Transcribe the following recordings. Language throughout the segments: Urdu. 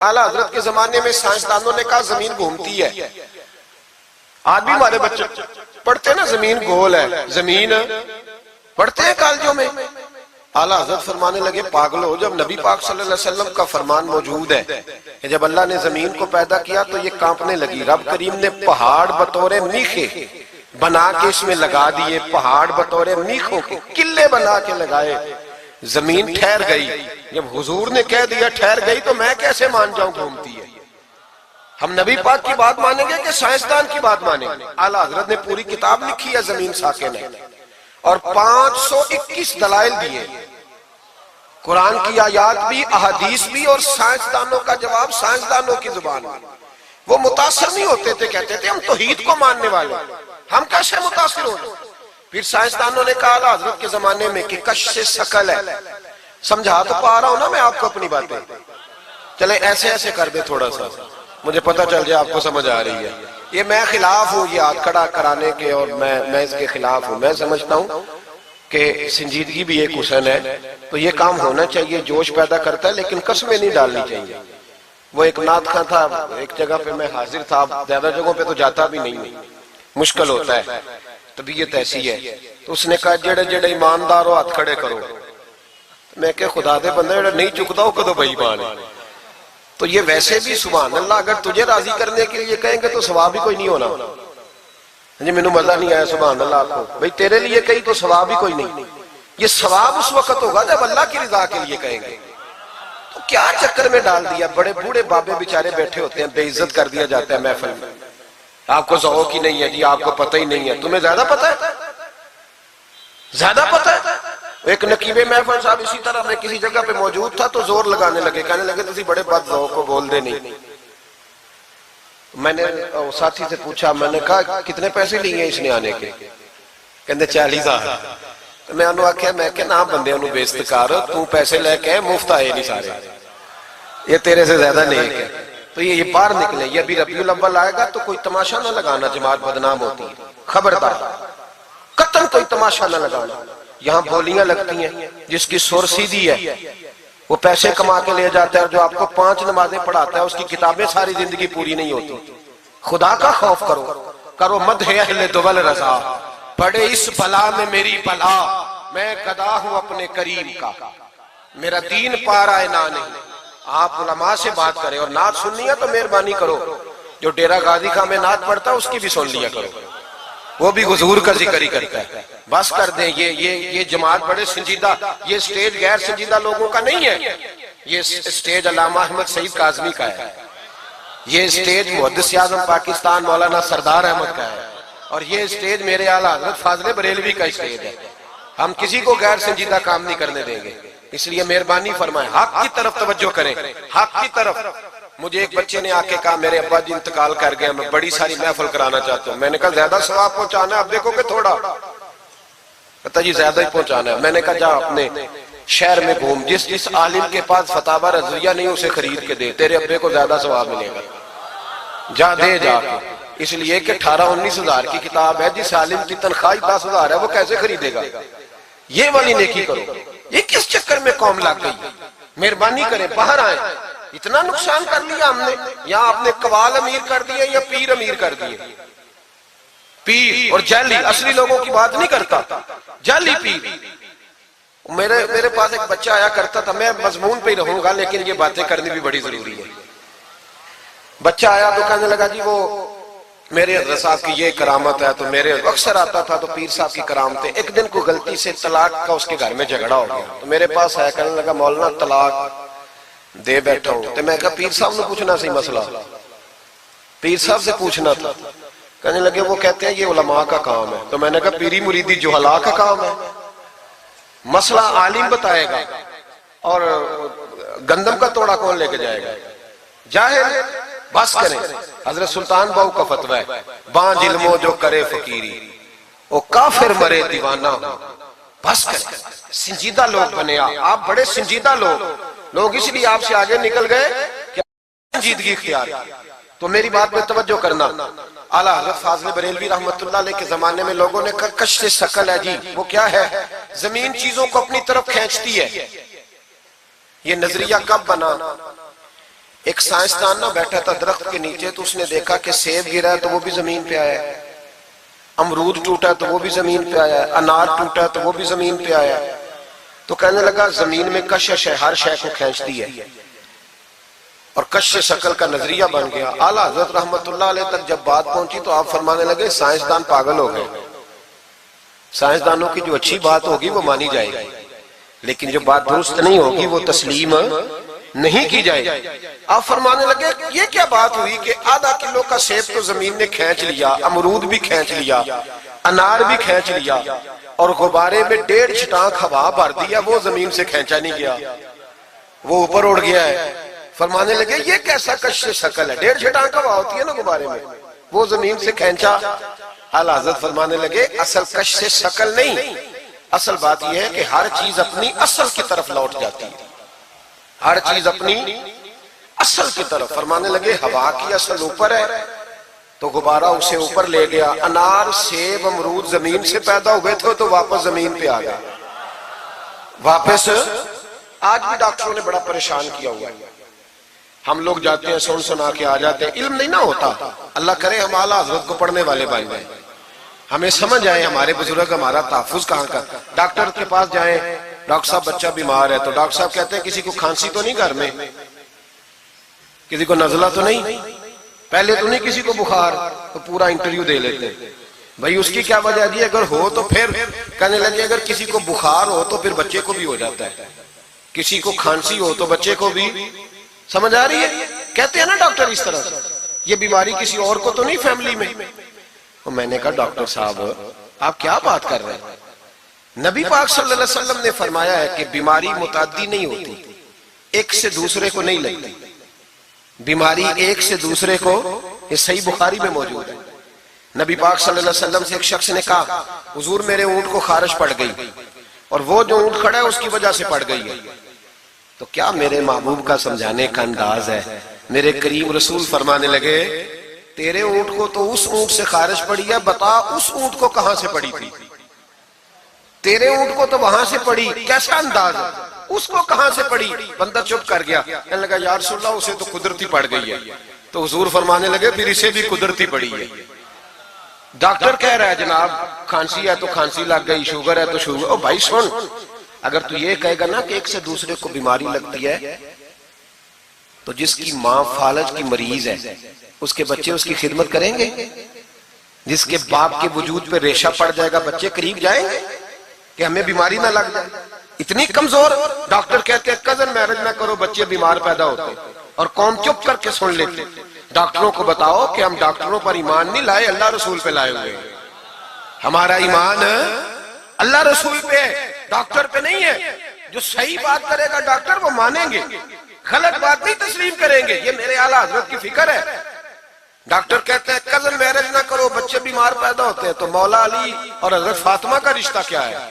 اعلیٰ حضرت کے زمانے میں سائنسدانوں نے کہا زمین گھومتی ہے. آج بھی ہمارے بچے پڑھتے ہیں نا زمین گول ہے، زمین پڑھتے ہیں کالجوں میں. اعلیٰ حضرت فرمانے لگے پاگلو، جب نبی پاک صلی اللہ علیہ وسلم کا فرمان موجود ہے کہ جب اللہ نے زمین کو پیدا کیا تو یہ کانپنے لگی. رب کریم نے پہاڑ بطور میخے بنا کے اس میں لگا دیے، پہاڑ بطور میخوں کے قلعے بنا کے لگائے. زمین ٹھہر گئی. جب حضور نے کہہ دیا ٹھہر گئی تو میں کیسے مان جاؤں گھومتی ہے؟ ہم نبی پاک کی بات مانیں گے کہ سائنسدان کی بات مانیں گے؟ اعلیٰ حضرت نے پوری کتاب لکھی ہے زمین ساکن ہے، اور 521 دلائل دیے، قرآن کی آیات بھی، احادیث بھی، اور سائنسدانوں کا جواب سائنسدانوں کی زبان میں. وہ متاثر نہیں ہوتے تھے، کہتے تھے ہم توحید کو ماننے والے، ہم کیسے متاثر ہوں؟ پھر سائنسدانوں نے کہا اعلیٰ حضرت کے زمانے میں کہ کش سے ثقل ہے. سمجھا تو پا رہا ہوں نا میں آپ کو اپنی باتیں، چلے ایسے ایسے کر دے تھوڑا سا، مجھے پتہ چل جائے آپ کو سمجھ آ رہی ہے. یہ میں خلاف ہوں یہ ہاتھ کھڑا کرانے کے، اور میں اس کے خلاف ہوں. میں سمجھتا ہوں کہ سنجیدگی بھی ایک حسن ہے، تو یہ کام ہونا چاہیے، جوش پیدا کرتا ہے، لیکن قسمیں نہیں ڈالنی چاہیے. وہ ایک نعت خواں تھا، ایک جگہ پہ میں حاضر تھا، زیادہ جگہوں پہ تو جاتا بھی نہیں ہوں، مشکل ہوتا ہے، طبیعت ایسی ہے. تو اس نے کہا جڑے جڑے ایماندار ہو ہاتھ کھڑے کرو. میں کہ خدا دے بندے جڑا نہیں چکتا ہو کدو بے ایمان ہے. تو یہ ویسے بھی سبحان اللہ اگر تجھے راضی کرنے کے لیے کہیں گے تو ثواب ہی کوئی نہیں ہونا. جی میں نے مزہ نہیں آیا سبحان اللہ آپ کو، بھئی تیرے لیے کہیں تو ثواب ہی کوئی نہیں. یہ ثواب اس وقت ہوگا جب اللہ کی رضا کے لیے کہیں گے. تو کیا چکر میں ڈال دیا، بڑے بوڑھے بابے بیچارے بیٹھے ہوتے ہیں، بے عزت کر دیا جاتا ہے محفل میں. آپ کو ذوق ہی نہیں ہے جی، آپ کو پتہ ہی نہیں ہے. تمہیں زیادہ پتہ ہے، زیادہ پتہ ہے. ایک نقیب محفل صاحب اسی طرح میں کسی جگہ پہ موجود تھا تو زور لگانے لگے، کہنے لگے تسی بڑے بد ذوق کو بول دے نہیں. میں نے ساتھی سے پوچھا، میں نے کہا کتنے پیسے لیے اس نے آنے کے؟ کہنے 40,000. میں انہوں آکھیا میں کہ نہ بندے انہوں بے استقار، تو پیسے لے کے مفت آئے نہیں سارے، یہ تیرے سے زیادہ نیک ہے. تو یہ باہر نکلے. یہ ابھی ربیع الاول آئے گا تو کوئی تماشا نہ لگانا، جماعت بدنام ہوتی ہے، خبردار قطعاً کوئی تماشا نہ لگانا. یہاں بولیاں لگتی ہیں، جس کی سر سیدھی ہے وہ پیسے کما کے لے جاتا ہے، اور جو آپ کو 5 نمازیں پڑھاتا ہے اس کی کتابیں ساری زندگی پوری نہیں ہوتی. خدا کا خوف کرو مدح اہل دول رضا، پڑے اس بلا میں میری بلا، میں گدا ہوں اپنے کریم کا، میرا دین پارا نہ نہیں. آپ علماء سے بات کریں، اور نعت سننی ہے تو مہربانی کرو، جو ڈیرہ غازی خان میں نعت پڑھتا ہے اس کی بھی سن لیا کرو، وہ بھی حضور کا ذکر ہی کرتا ہے. بس کر دیں. یہ جماعت بڑے سنجیدہ، یہ سٹیج غیر سنجیدہ لوگوں کا نہیں ہے، یہ سٹیج علامہ احمد سعید کاظمی کا ہے، یہ سٹیج محدث اعظم پاکستان مولانا سردار احمد کا ہے، اور یہ سٹیج میرے اعلیٰ حضرت فاضل بریلوی کا سٹیج ہے. ہم کسی کو غیر سنجیدہ کام نہیں کرنے دیں گے. اس لیے مہربانی فرمائیں، حق کی طرف توجہ کریں، حق کی طرف. مجھے ایک بچے نے آ کے کہا میرے ابا جی انتقال کر گئے، میں بڑی ساری محفل کرانا چاہتا ہوں. میں نے کہا زیادہ ثواب پہنچانا ہے، اب دیکھو کہ تھوڑا. کہتا جی زیادہ ہی پہنچانا ہے. میں نے کہا جا اپنے شہر میں گھوم، جس عالم کے پاس فتاوی رضویہ نہیں اسے خرید کے دے، تیرے ابے کو زیادہ ثواب ملے گا. جا دے جا کے. اس لیے کہ 18-19 ہزار کی کتاب ہے، جس عالم کی تنخواہ 10,000 ہے وہ کیسے خریدے گا؟ یہ والی نیکی کرو. یہ کس چکر میں قوم لگ گئی؟ مہربانی کریں باہر آئیں. اتنا نقصان کر لیا ہم نے، یا آپ نے قوال امیر کر دیے یا پیر امیر کر دیے. پیر اور جعلی، اصلی لوگوں کی بات نہیں کرتا، جعلی پیر. میرے پاس ایک بچہ آیا کرتا تھا، میں مضمون پہ ہی رہوں گا لیکن یہ باتیں کرنی بھی بڑی ضروری ہے. بچہ آیا تو کہنے لگا جی وہ میرے حضرت صاحب کی یہ کرامت ہے. تو میرے اکثر آتا تھا تو پیر صاحب کی کرامتیں. ایک دن کو غلطی سے طلاق کا اس کے گھر میں جھگڑا ہو گیا، تو میرے پاس آیا، کہنے لگا مولانا طلاق دے بیٹھا ہوں. تو میں کہا پیر صاحب نے پوچھنا سی مسئلہ، پیر صاحب سے پوچھنا تھا. کہنے لگے وہ کہتے ہیں یہ علماء کا کام ہے. تو میں نے کہا پیری مریدی جہلاء کا کام ہے، مسئلہ عالم بتائے گا، اور گندم کا توڑا کون لے کے جائے گا؟ جاہل. بس کریں. حضرت سلطان باؤ کا فتویٰ ہے، بانج علمو جو کرے فقیری، وہ کافر مرے دیوانہ ہو. بس کریں. سنجیدہ لوگ بنے آپ بڑے سنجیدہ لوگ اس لیے آپ سے آگے نکل گئے کہ سنجیدگی اختیار. تو میری بات میں توجہ کرنا. اعلیٰ حضرت فاضل بریلوی رحمت اللہ علیہ کے زمانے میں لوگوں نے کہا کش سے ثقل ہے جی. وہ کیا ہے؟ زمین چیزوں کو اپنی طرف کھینچتی ہے. یہ نظریہ کب بنا؟ ایک سائنسدان نہ بیٹھا تھا درخت کے نیچے، تو اس نے دیکھا کہ سیب گرا ہے تو وہ بھی زمین پہ آیا ہے، امرود ٹوٹا تو وہ بھی زمین پہ آیا ہے، انار ٹوٹا تو وہ بھی زمین پہ آیا ہے۔ تو کہنے لگا زمین میں کشش ہے، ہر شے کو کھینچتی ہے، اور کشش شکل کا نظریہ بن گیا۔ اعلیٰ حضرت رحمت اللہ علیہ تک جب بات پہنچی تو آپ فرمانے لگے سائنسدان پاگل ہو گئے، سائنسدانوں کی جو اچھی بات ہوگی وہ مانی جائے گی، لیکن جو بات درست نہیں ہوگی وہ تسلیم نہیں کی جائے گی۔ آپ فرمانے لگے یہ کیا بات ہوئی کہ آدھا کلو کا سیب تو زمین نے کھینچ لیا، امرود بھی کھینچ لیا، انار بھی کھینچ لیا، اور غبارے میں 1.5 چھٹانک ہوا بھر دیا، وہ زمین سے کھینچا نہیں گیا، وہ اوپر اڑ گیا ہے۔ فرمانے لگے یہ کیسا کشش شکل ہے، 1.5 چھٹانک ہوا ہوتی ہے نا غبارے میں، وہ زمین سے کھینچا۔ اعلیٰ حضرت فرمانے لگے اصل کشش شکل نہیں، اصل بات یہ ہے کہ ہر چیز اپنی اصل کی طرف لوٹ جاتی ہے، ہر چیز اپنی اصل کی طرف۔ فرمانے لگے ہوا کی اصل اوپر ہے تو غبارہ اسے اوپر لے گیا، انار سیب امرود زمین سے پیدا ہوئے تھے تو واپس زمین پہ آ گئے، واپس۔ آج بھی ڈاکٹروں نے بڑا پریشان کیا ہوا ہے، ہم لوگ جاتے ہیں سن سنا کے آ جاتے ہیں، علم نہیں نہ ہوتا۔ اللہ کرے ہم اعلیٰ حضرت کو پڑھنے والے بن جائیں، ہمیں سمجھ آئے ہمارے بزرگ ہمارا تحفظ کہاں کا۔ ڈاکٹر کے پاس جائیں، ڈاکٹر صاحب بچہ بیمار ہے تو ڈاکٹر صاحب کہتے ہیں کسی کو کھانسی تو نہیں گھر میں، کسی کو نزلہ تو نہیں، پہلے تو نہیں کسی کو بخار، تو پورا انٹرویو دے لیتے ہیں بھائی اس کی کیا وجہ دی، اگر ہو تو پھر کہنے لگے اگر کسی کو بخار ہو تو پھر بچے کو بھی ہو جاتا ہے، کسی کو کھانسی ہو تو بچے کو بھی۔ سمجھ آ رہی ہے؟ کہتے ہیں نا ڈاکٹر اس طرح سے، یہ بیماری کسی اور کو تو نہیں فیملی میں۔ میں نے کہا ڈاکٹر صاحب آپ کیا بات کر رہے ہیں، نبی پاک صلی اللہ علیہ وسلم نے فرمایا ہے کہ بیماری متعدی نہیں ہوتی، ایک سے دوسرے کو نہیں لگتی، بیماری ایک سے دوسرے کو، یہ صحیح بخاری میں موجود ہے۔ نبی پاک صلی اللہ علیہ وسلم سے ایک شخص نے کہا حضور میرے اونٹ کو خارش پڑ گئی، اور وہ جو اونٹ کھڑا ہے اس کی وجہ سے پڑ گئی ہے۔ تو کیا میرے محبوب کا سمجھانے کا انداز ہے، میرے کریم رسول فرمانے لگے تیرے اونٹ کو تو اس اونٹ سے خارش پڑی ہے، بتا اس اونٹ کو کہاں سے پڑی تھی، تیرے اونٹ کو تو وہاں سے پڑی، کیسا انداز ہے، اس کو کہاں سے پڑی؟ بندہ چپ کر گیا، کہنے لگا یا رسول اللہ اسے تو قدرتی پڑ گئی ہے۔ تو حضور فرمانے لگے پھر اسے بھی قدرتی پڑی ہے۔ ڈاکٹر کہہ رہا ہے جناب کھانسی ہے تو کھانسی لگ گئی، شوگر ہے تو شوگر۔ او بھائی سن، اگر تو یہ کہے گا نا کہ ایک سے دوسرے کو بیماری لگتی ہے، تو جس کی ماں فالج کی مریض ہے اس کے بچے اس کی خدمت کریں گے؟ جس کے باپ کے وجود پہ ریشہ پڑ جائے گا بچے قریب جائیں گے کہ ہمیں بیماری نہ لگ جائے؟ اتنی کمزور۔ ڈاکٹر کہتے ہیں کزن میرج نہ کرو بچے بیمار پیدا ہوتے، اور قوم چپ کر کے سن لیتے۔ ڈاکٹروں کو بتاؤ کہ ہم ڈاکٹروں پر ایمان نہیں لائے، اللہ رسول پہ لائے ہوئے، ہمارا ایمان اللہ رسول پہ ہے، ڈاکٹر پہ نہیں ہے۔ جو صحیح بات کرے گا ڈاکٹر وہ مانیں گے، غلط بات نہیں تسلیم کریں گے، یہ میرے اعلیٰ حضرت کی فکر ہے۔ ڈاکٹر کہتے ہیں کزن میرج نہ کرو بچے بیمار پیدا ہوتے ہیں، تو مولا علی اور حضرت فاطمہ کا رشتہ کیا ہے؟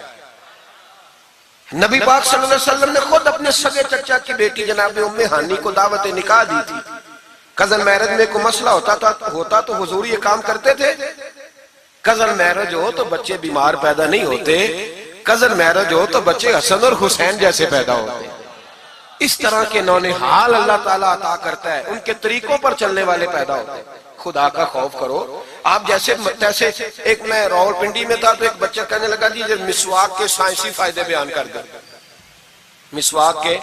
نبی پاک صلی اللہ علیہ وسلم نے خود اپنے سگے چچا کی بیٹی جناب ام ہانی کو دعوت نکاح دی تھی۔ کزن میرج میں کوئی مسئلہ ہوتا تو حضور یہ کام کرتے تھے؟ کزن میرج ہو تو بچے بیمار پیدا نہیں ہوتے، کزن میرج ہو تو بچے حسن اور حسین جیسے پیدا ہوتے۔ اس طرح کے نونہال اللہ تعالیٰ عطا کرتا ہے، ان کے طریقوں پر چلنے والے پیدا ہوتے ہیں۔ خدا کا خوف کرو۔ آپ جیسے ایک میں راول پنڈی میں تھا تو ایک بچہ کہنے لگا جی مسواک کے سائنسی فائدے بیان کر دیں، مسواک کے۔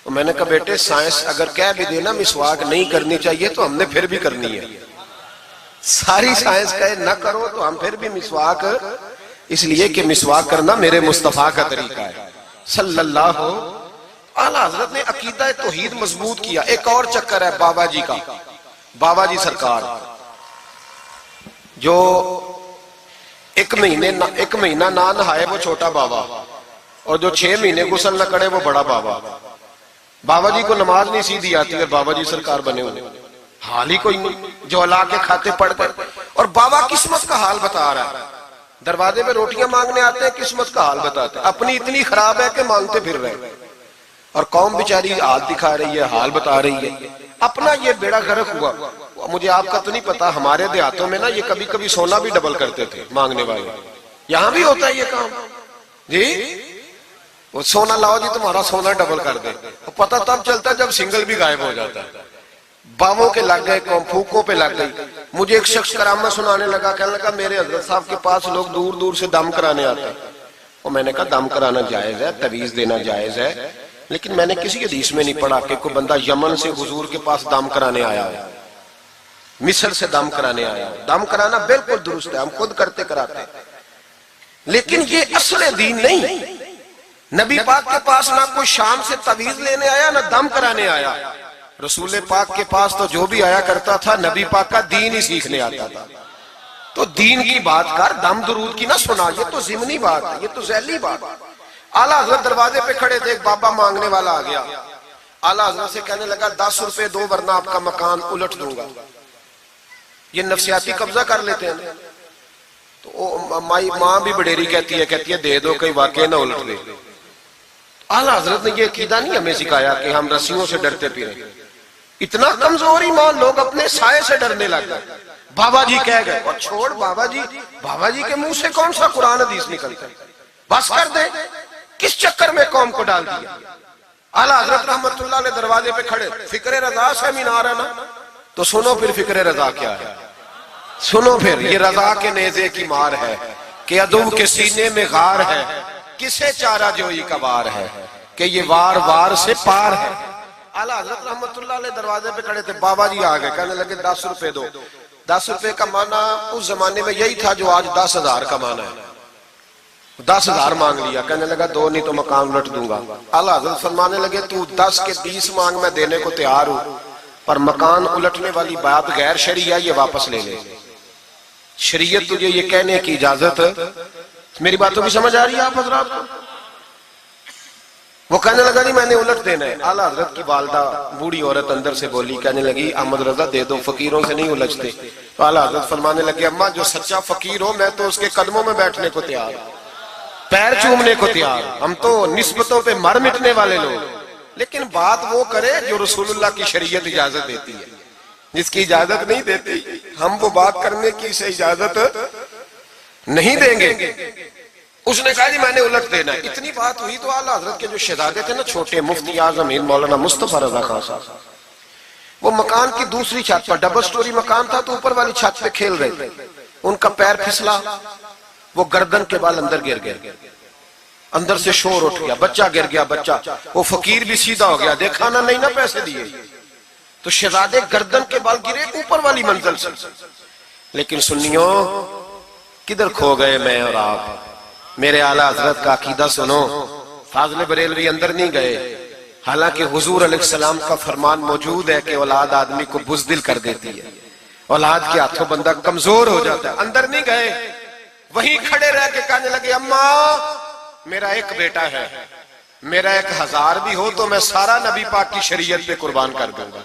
تو میں نے کہا بیٹے سائنس اگر کہہ بھی دینا مسواک نہیں کرنی چاہیے تو ہم نے پھر بھی کرنی ہے، ساری سائنس کہے نہ کرو تو ہم پھر بھی مسواک، اس لیے کہ مسواک کرنا میرے مصطفیٰ کا طریقہ ہے صلی اللہ ہو۔ اعلیٰ حضرت نے عقیدہ توحید مضبوط کیا۔ ایک اور چکر ہے بابا جی کا، بابا جی سرکار جو ایک مہینہ نہ نہائے وہ چھوٹا بابا، اور جو 6 مہینے غسل نہ کرے وہ بڑا بابا۔ بابا جی کو نماز نہیں سیدھی آتی اور بابا جی سرکار بنے ہوئے، حال ہی کوئی نہیں، جو اللہ کے کھاتے پڑھ کر، اور بابا قسمت کا حال بتا رہا ہے۔ دروازے پہ روٹیاں مانگنے آتے ہیں، قسمت کا حال بتاتے ہیں، اپنی اتنی خراب ہے کہ مانگتے پھر رہے ہیں، اور قوم بیچاری حال دکھا رہی ہے، حال بتا رہی ہے، اپنا یہ بیڑا غرق ہوا۔ مجھے آپ کا تو نہیں پتا، ہمارے دیہاتوں میں نا یہ کبھی کبھی سونا بھی ڈبل کرتے تھے مانگنے والے، یہاں بھی ہوتا ہے یہ کام جی۔ وہ سونا لاؤ جی تمہارا سونا ڈبل کر دے. پتہ تب چلتا ہے جب سنگل بھی غائب ہو جاتا ہے. باووں کے لگ گئے, پھوکوں پہ لگ گئی. مجھے ایک شخص کرامت سنانے لگا, کہنے لگا میرے حضرت صاحب کے پاس لوگ دور دور سے دم کرانے آتے ہیں. اور میں نے کہا دم کرانا جائز ہے, تویز دینا جائز ہے, لیکن میں نے کسی حدیث میں نہیں پڑھا کہ کوئی بندہ یمن سے حضور کے پاس دم کرانے آیا ہے, مصر سے دم کرانے آیا ہے. دم کرانا بالکل درست ہے, ہم خود کرتے کراتے ہیں, لیکن یہ اصل دین نہیں. نبی پاک کے پاس نہ کوئی شام سے تویز لینے آیا نہ دم کرانے آیا. رسول پاک کے پاس تو جو بھی آیا کرتا تھا نبی پاک کا دین ہی سیکھنے آتا تھا. تو دین کی بات کر, دم درود کی نہ سنا, یہ تو ضمنی بات ہے, یہ تو ذیلی بات ہے. اعلیٰ حضرت دروازے پہ کھڑے تھے, ایک بابا مانگنے والا آ گیا. اعلیٰ حضرت سے کہنے لگا 10 روپے دو ورنہ آپ کا مکان الٹ دوں گا. یہ نفسیاتی قبضہ کر لیتے ہیں. تو ماں بھی بڑیری کہتی ہے دے دو کہیں واقعی نہ الٹ دے. اعلیٰ حضرت نے یہ عقیدہ نہیں ہمیں سکھایا کہ ہم رسیوں سے ڈرتے پھریں. اتنا کمزور ایمان, لوگ اپنے سائے سے ڈرنے لگ گئے. بابا جی کہہ گئے, اور چھوڑ بابا جی کے منہ سے کون سا قرآن حدیث نکلتا ہے, بس کر دے. کس چکر میں قوم کو ڈال دیا. اعلیٰ حضرت رحمت اللہ علیہ دروازے پہ کھڑے, فکر رضا سے مینار ہے نا, تو سنو پھر فکر رضا کیا ہے. سنو پھر, یہ رضا کے نیزے کی مار ہے کہ عدو کے سینے میں غار ہے, کسے چارہ جوئی کا وار ہے کہ یہ وار وار سے پار ہے. اعلیٰ حضرت رحمت اللہ علیہ دروازے پہ کھڑے تھے, بابا جی آ گئے, کہنے لگے 10 روپے دو. 10 روپے کا معنی اس زمانے میں یہی تھا جو آج 10,000 کا معنی ہے. 10,000 مانگ لیا, کہنے لگا دو نہیں تو مکان الٹ دوں گا. اعلیٰ حضرت فرمانے لگے تو 10 کے 20 مانگ, میں دینے کو تیار ہوں, پر مکان الٹنے والی بات غیر شرعی ہے, یہ واپس لے لے. شریعت تجھے یہ کہنے کی اجازت, میری باتوں کی سمجھ آ رہی ہے آپ حضرات کو؟ وہ کہنے لگا جی میں نے الٹ دینا ہے. اعلیٰ حضرت کی والدہ بوڑھی عورت اندر سے بولی, کہنے لگی احمد رضا دے دو, فقیروں سے نہیں الجھتے. تو اعلیٰ حضرت فرمانے لگے اماں جو سچا فقیر ہو میں تو اس کے قدموں میں بیٹھنے کو تیار, پیر چومنے کو تیار. ہم تو نسبتوں پہ مر مٹنے والے لوگ, لیکن بات وہ کرے جو رسول اللہ کی شریعت اجازت دیتی ہے. جس کی اجازت نہیں دیتی ہم وہ بات کرنے کی اسے اجازت نہیں دیں گے. اس نے کہا جی میں نے الٹ دینا ہے. اتنی بات ہوئی تو اعلیٰ حضرت کے جو شہزادے تھے نا چھوٹے, مفتی اعظم ہند مولانا مصطفیٰ رضا خان صاحب, وہ مکان کی دوسری چھت پر, ڈبل سٹوری مکان تھا تو اوپر والی چھت پہ کھیل رہے تھے. ان کا پیر پھسلا, وہ گردن کے بال اندر گر گئے, اندر سے شور اٹھ گیا, بچہ گر گیا. بچہ وہ فقیر بھی سیدھا ہو گیا, دیکھا نہ نہیں نہ پیسے دیے. تو شہزادے گردن کے بال گرے اوپر والی منزل سے. لیکن سنیوں کدھر کھو گئے میں اور آپ. میرے اعلیٰ حضرت کا عقیدہ سنو, فاضل بریلوی اندر نہیں گئے, حالانکہ حضور علیہ السلام کا فرمان موجود ہے کہ اولاد آدمی کو بزدل کر دیتی ہے, اولاد کے ہاتھوں بندہ کمزور ہو جاتا ہے. اندر نہیں گئے, وہیں کھڑے رہ کے کہنے لگے اماں میرا ایک بیٹا ہے, میرا 1000 بھی ہو تو میں سارا نبی پاک کی شریعت پہ قربان کر دوں گا,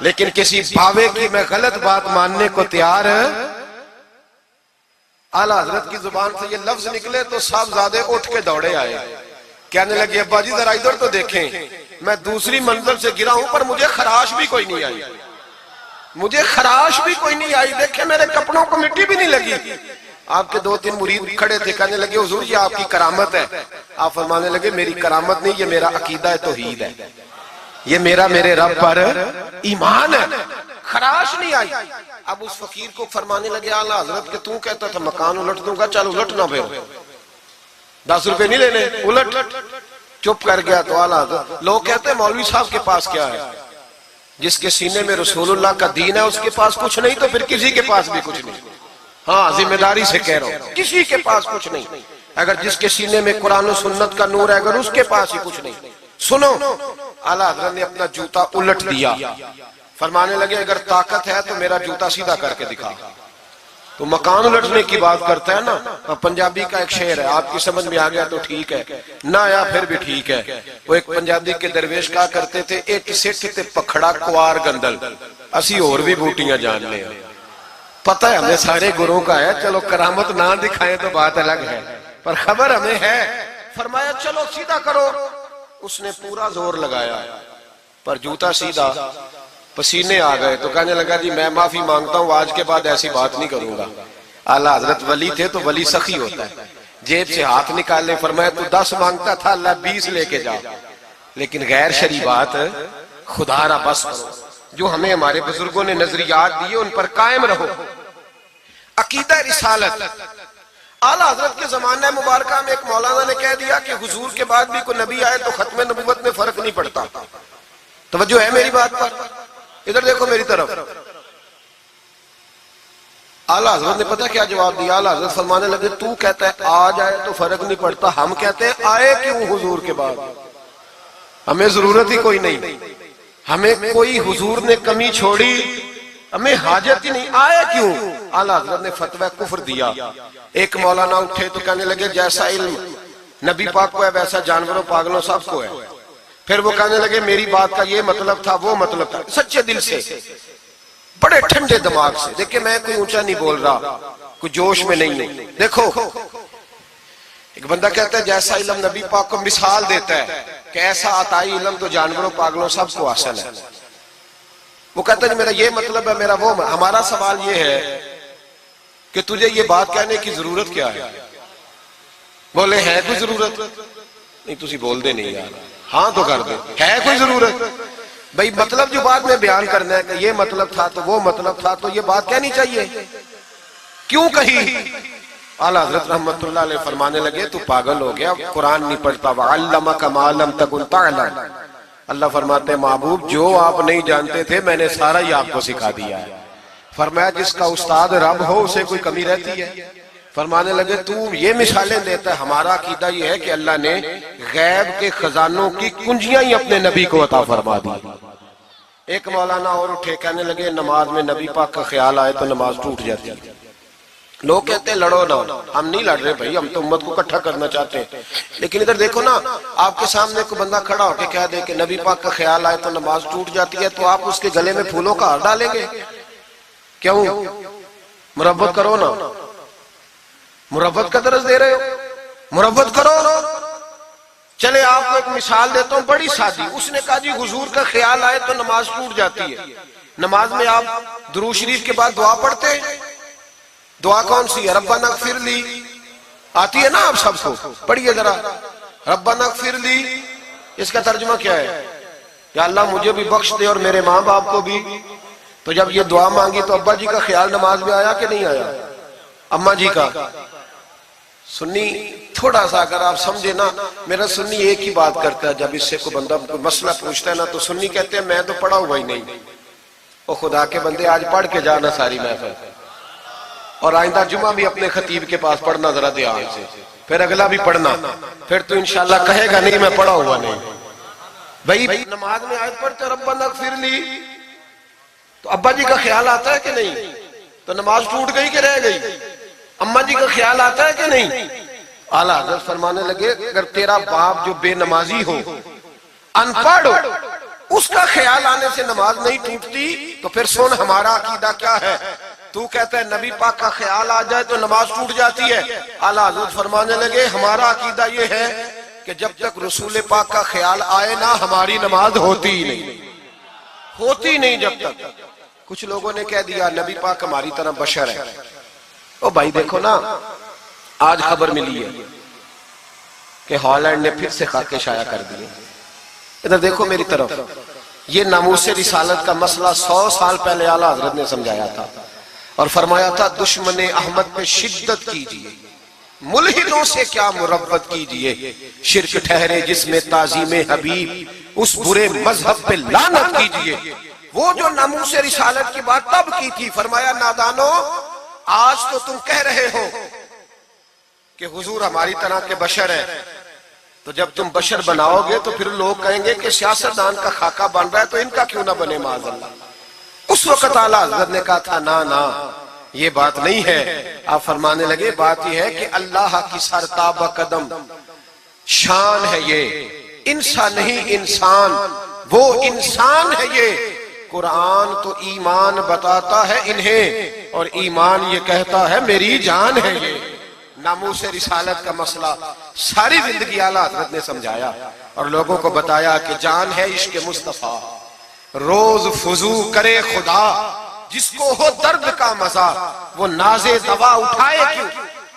لیکن کسی باوے کی میں غلط بات ماننے کو تیار. اعلیٰ حضرت کی زبان سے یہ لفظ نکلے تو صاحبزادے اٹھ کے دوڑے آئے, کہنے لگے ابا جی ذرا ادھر تو دیکھیں, میں دوسری منزل سے گرا ہوں پر مجھے خراش بھی کوئی نہیں آئی, مجھے خراش بھی کوئی نہیں آئی. دیکھیں میرے کپڑوں کو مٹی بھی نہیں لگی. آپ کے 2-3 مرید کھڑے تھے, کہنے لگے حضور یہ آپ کی کرامت ہے. آپ فرمانے لگے میری کرامت نہیں, یہ میرا عقیدہ توحید ہے, یہ میرا میرے رب پر ایمان ہے, خراش نہیں آئی. اب اس فقیر کو فرمانے لگے اعلیٰ حضرت کہ تو کہتا تھا مکان الٹ دوں گا, چل الٹ نہ پھر 10 روپے نہیں لینے, الٹ. چپ کر گیا. تو اعلیٰ حضرت, لوگ کہتے ہیں مولوی صاحب کے پاس کیا ہے, جس کے سینے میں رسول اللہ کا دین ہے اس کے پاس کچھ نہیں تو پھر کسی کے پاس بھی کچھ نہیں. ہاں ذمہ داری سے کہہ رہا ہوں, کسی کے پاس کچھ نہیں. اگر جس کے سینے میں قرآن و سنت کا نور ہے اگر اس کے پاس ہی کچھ نہیں. سنو, اعلیٰ حضرت نے اپنا جوتا الٹ دیا, فرمانے لگے اگر طاقت ہے تو میرا جوتا سیدھا کر کے دکھا. تو مکان الٹنے کی بات کرتا ہے نا, پنجابی کا ایک شعر ہے, آپ کی سمجھ میں آ گیا تو ٹھیک ہے, نہ آیا پھر بھی ٹھیک ہے. وہ ایک پنجابی کے درویش کہا کرتے تھے, ایک سٹھ تے پکھڑا کوار گندل, اسی اور بھی بوٹیاں جان لیں. پتہ ہے ہمیں سارے گروہ کا ہے, چلو کرامت نہ دکھائیں تو بات الگ ہے, پر خبر ہمیں ہے. فرمایا چلو سیدھا کرو. اس نے پورا زور لگایا پر جوتا سیدھا, پسینے آ گئے. تو کہنے لگا جی میں معافی مانگتا ہوں, آج کے بعد ایسی بات نہیں کروں گا. اعلیٰ حضرت ولی تھے تو ولی سخی ہوتا ہے, جیب سے ہاتھ نکالے، فرمایا تو 10 مانگتا تھا، اللہ 20 لے کے جا، لیکن غیر شرعی بات خدا را بس کرو۔ جو ہمیں ہمارے بزرگوں نے نظریات دیے ان پر قائم رہو۔ عقیدہ رسالت، اعلیٰ حضرت کے زمانہ مبارکہ میں ایک مولانا نے کہہ دیا کہ حضور کے بعد بھی کوئی نبی آئے تو ختم نبوت میں فرق نہیں پڑتا۔ توجہ ہے میری بات پر؟ ادھر دیکھو میری طرف۔ اعلیٰ حضرت نے پتہ کیا جواب دیا؟ اعلیٰ حضرت فرمانے لگے تو کہتا ہے آ جائے تو فرق نہیں پڑتا، ہم کہتے ہیں آئے کیوں حضور کے بعد؟ ہمیں ضرورت ہی کوئی نہیں، ہمیں کوئی حضور نے کمی چھوڑی، ہمیں حاجت ہی نہیں، آئے کیوں؟ اعلیٰ حضرت نے فتویٰ کفر دیا۔ ایک مولانا اٹھے تو کہنے لگے جیسا علم نبی پاک کو ہے ویسا جانوروں پاگلوں سب کو ہے۔ پھر وہ کہنے لگے میری بات کا یہ مطلب تھا وہ مطلب تھا، سچے دل سے، بڑے ٹھنڈے دماغ سے۔ دیکھیں میں کوئی اونچا نہیں بول رہا، کوئی جوش میں نہیں ہوں۔ دیکھو ایک بندہ کہتا ہے جیسا علم نبی پاک کو مثال دیتا ہے کہ ایسا عطائی علم تو جانوروں پاگلوں سب کو حاصل ہے۔ وہ کہتا ہے میرا یہ مطلب ہے، میرا وہ ہمارا سوال یہ ہے کہ تجھے یہ بات کہنے کی ضرورت کیا ہے؟ بولے ہے کوئی ضرورت؟ نہیں تسی بول دے نہیں یار، ہاں تو کر دے، ہے کوئی ضرورت؟ بھئی مطلب جو بات میں بیان کرنا ہے کہ یہ مطلب تھا تو وہ مطلب تھا تو یہ بات کہنی چاہیے، کیوں کہی؟ اعلیٰ حضرت رحمت اللہ علیہ فرمانے لگے تو پاگل ہو گیا، قرآن نہیں پڑھتا، وَعَلَّمَكَ مَا لَمْ تَكُنْ تَعْلَمْ۔ اللہ فرماتے ہیں محبوب جو آپ نہیں جانتے تھے میں نے سارا ہی آپ کو سکھا دیا ہے۔ فرمایا جس کا استاد رب ہو اسے کوئی کمی رہتی ہے؟ فرمانے لگے تو یہ مثالیں دیتا ہے، ہمارا عقیدہ یہ ہے کہ اللہ نے غیب کے خزانوں کی کنجیاں ہی اپنے نبی کو عطا فرما دی۔ ایک مولانا اور اٹھے کہنے لگے نماز میں نبی پاک کا خیال آئے تو نماز ٹوٹ جاتی ہے۔ لوگ کہتے ہیں لڑو نہ، ہم نہیں لڑ رہے بھائی، ہم تو امت کو اکٹھا کرنا چاہتے ہیں۔ لیکن ادھر دیکھو نا، آپ کے سامنے کوئی بندہ کھڑا ہو کے کہہ دے کہ نبی پاک کا خیال آئے تو نماز ٹوٹ جاتی ہے، تو آپ اس کے گلے میں پھولوں کا ہار ڈالیں گے؟ کیوں؟ مربت کرو نا، مربت کا درس دے رہے ہو، مربت کرو۔ چلے آپ کو ایک مثال دیتا ہوں بڑی سادی۔ اس نے کہا جی حضور کا خیال آئے تو نماز ٹوٹ جاتی ہے، نماز میں آپ درود شریف کے بعد دعا پڑھتے ہیں، دعا کون سی ہے؟ ربنا اغفر لی، آتی ہے نا آپ سب کو، پڑھیے ذرا ربنا اغفر لی۔ اس کا ترجمہ کیا ہے؟ یا اللہ مجھے بھی بخش دے اور میرے ماں باپ کو بھی۔ تو جب یہ دعا مانگی تو ابا جی کا خیال نماز میں آیا کہ نہیں آیا؟ اماں جی کا؟ سنی تھوڑا سا اگر آپ سمجھے نا، میرا سنی ایک ہی بات کرتا ہے، جب اس سے کوئی بندہ کوئی مسئلہ پوچھتا ہے نا تو سنی کہتے ہیں میں تو پڑھا ہوا ہی نہیں۔ او خدا کے بندے آج پڑھ کے جانا ساری محفل، اور آئندہ جمعہ بھی اپنے خطیب کے پاس پڑھنا ذرا دھیان سے، پھر اگلا بھی پڑھنا، پھر تو انشاءاللہ کہے گا نہیں میں پڑھا ہوا نہیں۔ بھائی نماز میں آیت پڑھتے ربنا اغفر لی تو ابا جی کا خیال آتا ہے کہ نہیں؟ تو نماز ٹوٹ گئی کہ رہ گئی؟ اماں جی کا خیال آتا ہے کہ نہیں؟ اعلیٰ حضرت فرمانے لگے اگر تیرا باپ جو بے نمازی ہو، ان پڑھ ہو، اس کا خیال آنے سے نماز نہیں ٹوٹتی، تو پھر سن ہمارا عقیدہ کیا ہے۔ تو کہتا ہے نبی پاک کا خیال آ جائے تو نماز ٹوٹ جاتی ہے۔ اعلیٰ حضرت فرمانے لگے ہمارا عقیدہ یہ ہے کہ جب تک رسول پاک کا خیال آئے نا ہماری نماز ہوتی ہی نہیں، ہوتی نہیں جب تک۔ کچھ لوگوں نے کہہ دیا نبی پاک ہماری طرح بشر ہے۔ او بھائی دیکھو نا، آج خبر ملی ہے کہ ہالینڈ نے پھر سے خاکے شائع کر دیے۔ ادھر دیکھو میری طرف، یہ ناموس رسالت کا مسئلہ 100 سال پہلے اعلیٰ حضرت نے سمجھایا تھا اور فرمایا تھا دشمن احمد پہ شدت کیجئے، ملحدوں سے کیا مربت کیجئے، شرک ٹھہرے جس میں تعظیم حبیب، اس برے مذہب پہ لعنت کیجئے۔ وہ جو ناموس رسالت کی بات تب کی تھی، فرمایا نادانو آج تو تم کہہ رہے ہو کہ حضور ہماری طرح کے بشر ہیں، تو جب تم بشر بناؤ گے تو پھر لوگ کہیں گے کہ سیاستدان کا خاکہ بن رہا ہے تو ان کا کیوں نہ بنے معاذ اللہ۔ اس وقت اعلیٰ حضرت نے کہا تھا نا یہ بات نہیں ہے۔ آپ فرمانے لگے بات یہ ہے کہ اللہ کی سرتاب قدم شان ہے، یہ انسان نہیں انسان، وہ انسان ہے۔ یہ قرآن تو ایمان بتاتا ہے انہیں اور ایمان یہ کہتا ہے میری جان ہے۔ یہ ناموس رسالت کا مسئلہ ساری زندگی اعلیٰ حضرت نے سمجھایا اور لوگوں کو بتایا کہ جان ہے عشق مصطفیٰ، روز فضو کرے خدا، جس کو ہو درد کا مزہ وہ ناز دوا اٹھائے کیوں۔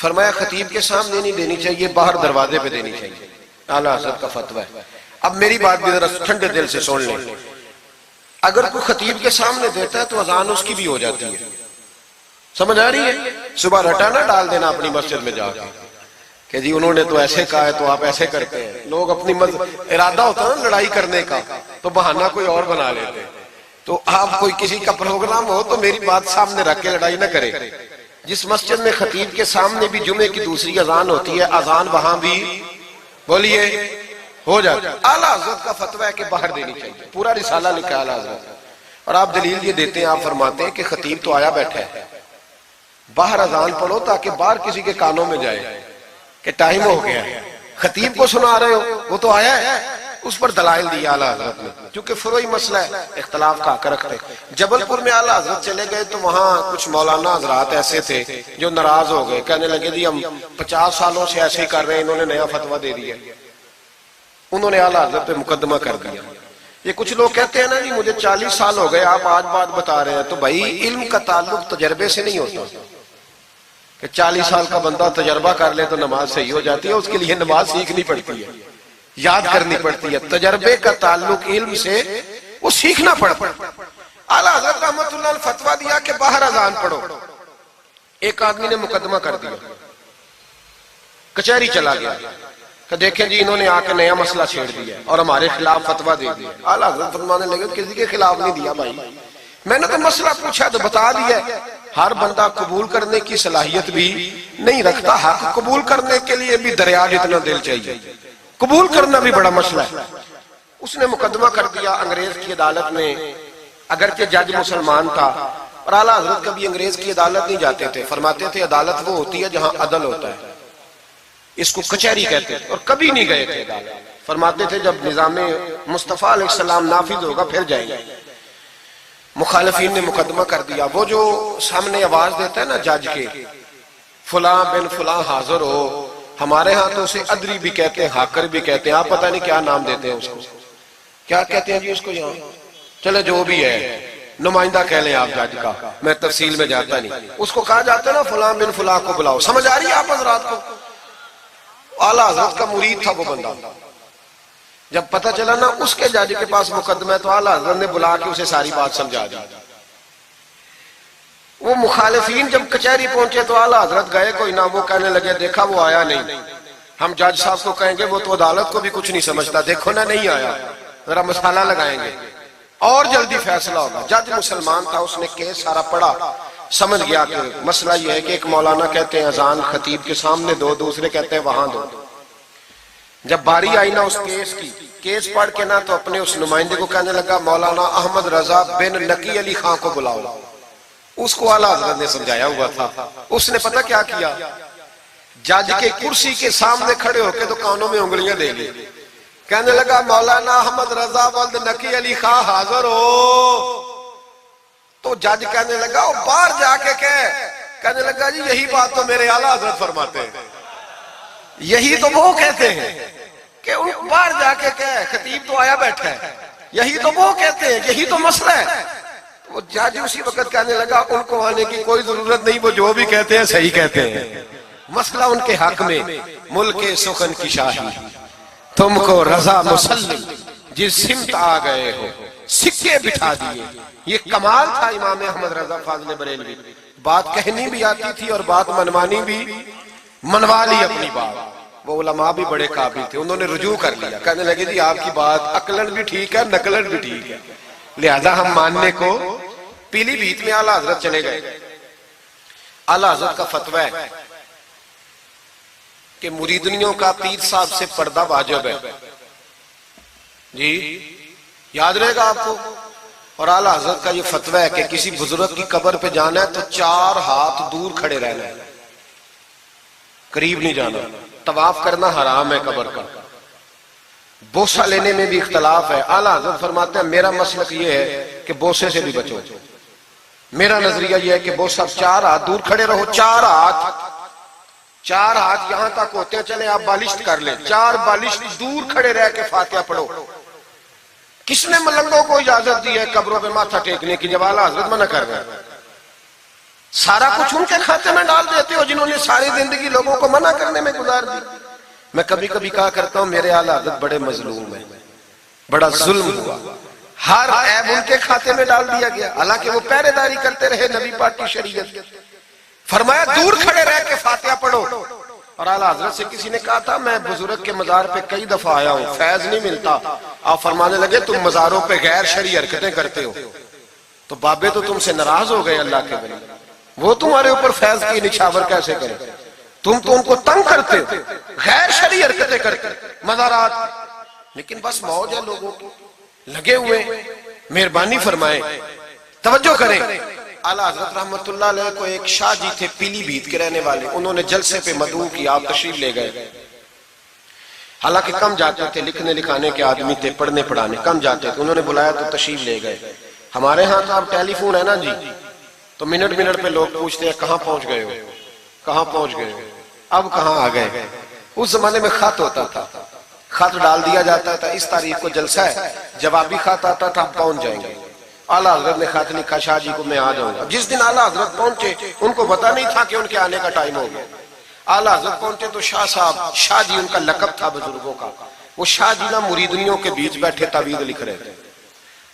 فرمایا خطیب کے سامنے نہیں دینی چاہیے، باہر دروازے پہ دینی چاہیے، اعلیٰ حضرت کا فتویٰ ہے۔ اب میری بات بھی ذرا ٹھنڈے دل سے سن لیں، اگر کوئی خطیب کے سامنے دیتا ہے تو اذان اس کی بھی ہو جاتی ہے، سمجھ آ رہی ہے؟ صبح رٹا نہ ڈال دینا اپنی مسجد میں جا کے کہ جی انہوں نے تو ایسے کہا ہے تو آپ ایسے کرتے ہیں۔ لوگ اپنی ارادہ ہوتا ہے نا لڑائی کرنے کا تو بہانہ کوئی اور بنا لیتے، تو آپ کوئی کسی کا پروگرام ہو تو میری بات سامنے رکھ کے لڑائی نہ کرے۔ جس مسجد میں خطیب کے سامنے بھی جمعے کی دوسری اذان ہوتی ہے، اذان وہاں بھی بولیے ہو جاتا ہے۔ اعلیٰ حضرت کا فتویٰ ہے کہ باہر دینی چاہیے، پورا رسالہ لکھا ہے اعلیٰ حضرت، اور آپ دلیل یہ دیتے ہیں، آپ فرماتے ہیں کہ خطیب تو آیا بیٹھا ہے، باہر اذان پڑھو تاکہ باہر کسی کے کانوں میں جائے کہ ٹائم ہو گیا ہے، خطیب کو سنا رہے ہو، وہ تو آیا ہے۔ اس پر دلائل دیا اعلیٰ حضرت نے، چونکہ فروعی مسئلہ ہے، اختلاف کا حق رکھتے۔ جبل پور میں اعلیٰ حضرت چلے گئے تو وہاں کچھ مولانا حضرات ایسے تھے جو ناراض ہو گئے، کہنے لگے جی ہم 50 سالوں سے ایسے ہی کر رہے ہیں، انہوں نے نیا فتویٰ دے دیا، انہوں نے اعلیٰ حضرت پہ مقدمہ کر دیا۔ یہ کچھ لوگ کہتے ہیں نا جی مجھے 40 سال ہو گئے آپ آج بات بتا رہے ہیں، تو بھائی علم کا تعلق تجربے سے نہیں ہوتا کہ 40 سال کا بندہ تجربہ کر لے تو نماز صحیح ہو جاتی ہے، اس کے لیے نماز سیکھنی پڑتی ہے، یاد کرنی پڑتی ہے۔ تجربے کا تعلق علم سے وہ سیکھنا پڑتا ہے۔ اعلیٰ حضرت رحمۃ اللہ نے فتویٰ دیا کہ باہر اذان پڑھو، ایک آدمی نے مقدمہ کر دیا، کچہری چلا گیا کہ دیکھیں جی انہوں نے آ کے نیا مسئلہ چھیڑ دیا اور ہمارے خلاف فتویٰ دے دیا۔ اعلیٰ حضرت فرمانے لگے کسی کے خلاف نہیں دیا بھائی، میں نے تو مسئلہ پوچھا تو بتا دیا ہے۔ ہر بندہ قبول کرنے کی صلاحیت بھی نہیں رکھتا، حق قبول کرنے کے لیے بھی دریا جتنا دل چاہیے، قبول کرنا بھی بڑا مسئلہ ہے۔ اس نے مقدمہ کر دیا انگریز کی عدالت میں، اگرچہ جج مسلمان تھا، اور اعلیٰ حضرت کبھی انگریز کی عدالت نہیں جاتے تھے، فرماتے تھے عدالت وہ ہوتی ہے جہاں عدل ہوتا ہے، اس کو کچہری کہتے تھے، اور کبھی نہیں گئے تھے عدالت۔ فرماتے تھے جب نظام مصطفیٰ علیہ السلام نافذ ہوگا پھر جائیں گے۔ مخالفین نے مقدمہ کر دیا، وہ جو سامنے آواز دیتا ہے نا جج کے، فلاں بن فلاں حاضر ہو، ہمارے ہاں تو اسے ادری بھی کہتے ہیں، حاکر بھی کہتے ہیں، آپ پتہ نہیں کیا نام دیتے ہیں اس کو، کیا کہتے ہیں جی اس کو یہاں، چلے جو بھی ہے نمائندہ کہہ لیں آپ جج کا، میں تفصیل میں جاتا نہیں، اس کو کہا جاتا ہے نا فلاں بن فلاں کو بلاؤ۔ سمجھ آ رہی ہے آپ حضرات کو؟ اعلیٰ حضرت کا مرید تھا وہ بندہ، جب پتہ چلا نا اس کے جج کے پاس مقدمہ ہے تو اعلیٰ حضرت نے بلا کے اسے ساری بات سمجھا دی۔ وہ مخالفین جب کچہری پہنچے تو اعلیٰ حضرت گئے کوئی نہ، وہ کہنے لگے دیکھا وہ آیا نہیں، ہم جج صاحب کو کہیں گے وہ تو عدالت کو بھی کچھ نہیں سمجھتا، دیکھو نا نہیں آیا، ذرا مسئلہ لگائیں گے اور جلدی فیصلہ ہوگا۔ جج مسلمان تھا، اس نے کیس سارا پڑھا، سمجھ گیا کہ مسئلہ یہ ہے کہ ایک مولانا کہتے ہیں اذان خطیب کے سامنے دو، دوسرے کہتے ہیں وہاں دو۔ جب باری آئی نا اس کیس کی، کیس پڑھ کے نا تو اپنے اس نمائندے کو کہنے لگا مولانا احمد رضا بن نقی علی خان کو بلاؤ۔ اس کو اعلیٰ حضرت نے سمجھایا ہوا تھا، اس نے پتہ کیا کیا، جج کے کرسی کے سامنے کھڑے ہو کے تو کانوں میں انگلیاں دے لی، کہنے لگا مولانا احمد رضا ولد نقی علی خان حاضر ہو۔ تو جج کہنے لگا وہ باہر جا کے کہنے لگا جی یہی بات تو میرے اعلیٰ حضرت فرماتے ہیں، یہی تو وہ کہتے ہیں کہ ان باہر جا کے خطیب تو آیا بیٹھا ہے، یہی تو وہ کہتے ہیں، یہی تو مسئلہ ہے۔ وہ جج اسی وقت کہنے لگا ان کو آنے کی کوئی ضرورت نہیں، وہ جو بھی کہتے ہیں صحیح کہتے ہیں، مسئلہ ان کے حق میں ملک سخن کی شاہی، تم کو رضا مسلم جس سمت آ گئے ہو سکے بٹھا دیے۔ یہ کمال تھا امام احمد رضا فاضل بریلوی، بات کہنی بھی آتی تھی اور بات منوانی بھی، منوا لی اپنی بات۔ وہ علماء بھی بڑے قابل تھے، انہوں نے رجوع کر لیا، کہنے لگے جی آپ کی بات عقلن بھی ٹھیک ہے نقلن بھی ٹھیک ہے، لہذا ہم ماننے کو۔ پیلی بھیت میں اعلیٰ حضرت چلے گئے، اعلیٰ حضرت کا فتویٰ ہے کہ مریدنیوں کا پیر صاحب سے پردہ واجب ہے، جی یاد رہے گا آپ کو۔ اور اعلیٰ حضرت کا یہ فتویٰ ہے کہ کسی بزرگ کی قبر پہ جانا ہے تو 4 ہاتھ دور کھڑے رہنا ہے، قریب نہیں جانا، طواف کرنا حرام ہے قبر کا، بوسہ لینے میں بھی اختلاف ہے۔ اعلیٰ حضرت فرماتے ہیں میرا مسلک یہ ہے کہ بوسے سے بھی بچو، میرا نظریہ یہ ہے کہ بوسہ 4 ہاتھ دور کھڑے رہو، 4 ہاتھ یہاں تک ہوتے ہیں، چلے آپ بالشت کر لیں، 4 بالشت دور کھڑے رہ کے فاتحہ پڑھو۔ کس نے ملنگوں کو اجازت دی ہے قبروں پہ ماتھا ٹیکنے کی جب اعلیٰ حضرت منع کر رہے ہیں؟ سارا کچھ ان کے کھاتے میں ڈال دیتے ہو جنہوں نے ساری زندگی لوگوں کو منع کرنے میں گزار دی. میں کبھی کبھی کہا کرتا ہوں میرے اعلیٰ حضرت بڑے مظلوم ہیں, بڑا ظلم ہوا, ہر عیب ان کے کھاتے میں ڈال دیا گیا, حالانکہ وہ پہرے داری کرتے رہے نبی پاک کی شریعت. فرمایا دور کھڑے رہ کے فاتحہ پڑھو. اور اعلیٰ حضرت سے کسی نے کہا تھا میں بزرگ کے مزار پہ کئی دفعہ آیا ہوں, فیض نہیں ملتا. آپ فرمانے لگے تم مزاروں پہ غیر شرعی حرکتیں کرتے ہو, تو بابے تو تم سے ناراض ہو گئے اللہ کے بندے, وہ تمہارے اوپر فیض کی نچھاور کیسے کرے, تم تو ان کو تنگ کرتے ہو, غیر شرعی حرکتیں کرتے مزارات. لیکن بس موج ہے لوگوں کی, لگے ہوئے. مہربانی فرمائیں, توجہ کریں. اعلیٰ حضرت رحمت اللہ علیہ کو ایک شاہ جی تھے پیلی بھیت کے رہنے والے, انہوں نے جلسے پہ مدعو کیا, آپ تشریف لے گئے. حالانکہ کم جاتے تھے, لکھنے لکھانے کے آدمی تھے, پڑھنے پڑھانے کم جاتے تھے. انہوں نے بلایا تو تشریف لے گئے. ہمارے ہاں تو اب ٹیلی فون ہے نا جی, تو منٹ منٹ پہ لوگ پوچھتے ہیں کہاں پہنچ گئے ہو, کہاں پہنچ گئے ہو, اب کہاں آ گئے. اس زمانے میں خط ہوتا تھا, خط ڈال دیا جاتا تھا اس تاریخ کو جلسہ ہے, جوابی خط آتا تھا آپ پہنچ جائیں گے. اعلیٰ حضرت نے خط لکھا شاہ جی کو میں آ جاؤں گا. جس دن اعلیٰ حضرت پہنچے ان کو پتا نہیں تھا کہ ان کے آنے کا ٹائم ہو گیا. اعلیٰ حضرت پہنچے تو شاہ صاحب, شاہ جی ان کا لقب تھا بزرگوں کا, وہ شاہ جی نا مریدنیوں کے بیچ بیٹھے تعویذ لکھ رہے تھے.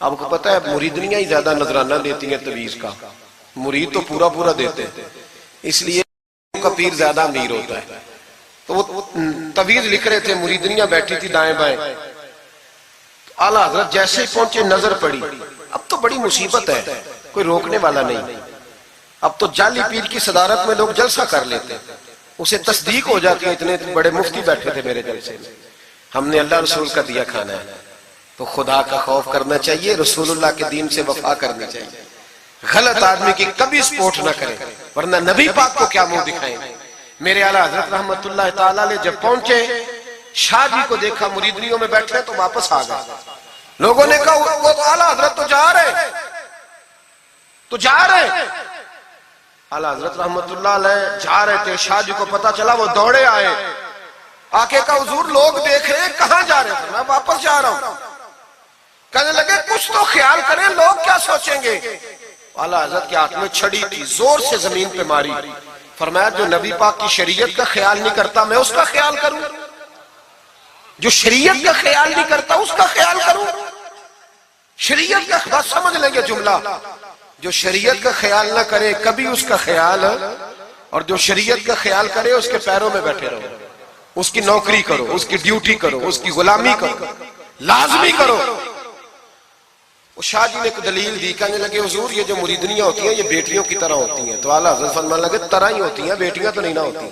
آپ کو پتا ہے مریدنیاں ہی زیادہ نذرانہ دیتی ہیں تعویذ کا, مرید تو پورا پورا دیتے ہیں, اس لیے ان کا پیر زیادہ امیر ہوتا ہے. تو وہ تعویذ لکھ رہے تھے, مریدنیاں بیٹھی تھی دائیں بائیں. اعلیٰ حضرت جیسے ہی پہنچے نظر پڑی, اب تو بڑی مصیبت ہے, کوئی روکنے والا نہیں. اب تو جعلی پیر کی صدارت میں لوگ جلسہ کر لیتے ہیں, اسے تصدیق ہو جاتی ہے. اتنے بڑے مفتی بیٹھے تھے میرے جلسے میں, ہم نے اللہ رسول کا دیا کھانا ہے, تو خدا کا خوف کرنا چاہیے, رسول اللہ کے دین سے وفا کرنی چاہیے. غلط آدمی کی کبھی سپورٹ نہ کریں, ورنہ نبی پاک کو کیا منہ دکھائیں. میرے اعلیٰ حضرت رحمت اللہ تعالیٰ علیہ جب پہنچے, شاہ جی کو دیکھا مریدنیوں میں بیٹھے تو واپس آ گئے. لوگوں نے کہا وہ تو اعلیٰ حضرت تو جا رہے, تو جا رہے. اعلیٰ حضرت رحمت اللہ علیہ جا رہے تھے, شاہ جی کو پتا چلا, وہ دوڑے آئے, آ کے کہا حضور لوگ دیکھ رہے کہاں جا رہے تھے, میں واپس جا رہا ہوں. کہنے لگے کچھ تو خیال کریں, لوگ کیا سوچیں گے. اعلیٰ حضرت کے ہاتھ میں چھڑی تھی, زور سے زمین پہ ماری. فرمایا جو نبی پاک کی شریعت کا خیال نہیں کرتا میں اس کا خیال کروں, جو شریعت کا خیال نہیں کرتا اس کا خیال کروں. شریعت کا بات سمجھ لیں گے جملہ, جو شریعت کا خیال نہ کرے کبھی اس کا خیال, اور جو شریعت کا خیال کرے اس کے پیروں میں بیٹھے رہو, اس کی نوکری کرو, اس کی ڈیوٹی کرو, اس کی غلامی کرو, لازمی کرو. وہ شاہ جی نے ایک دلیل دی, کہنے لگے حضور یہ جو مریدنیاں ہوتی ہیں یہ بیٹیوں کی طرح ہوتی ہیں. تو اعلیٰ حضرت فرمانے لگے طرح ہی ہوتی ہیں, بیٹیاں تو نہیں نہ ہوتی.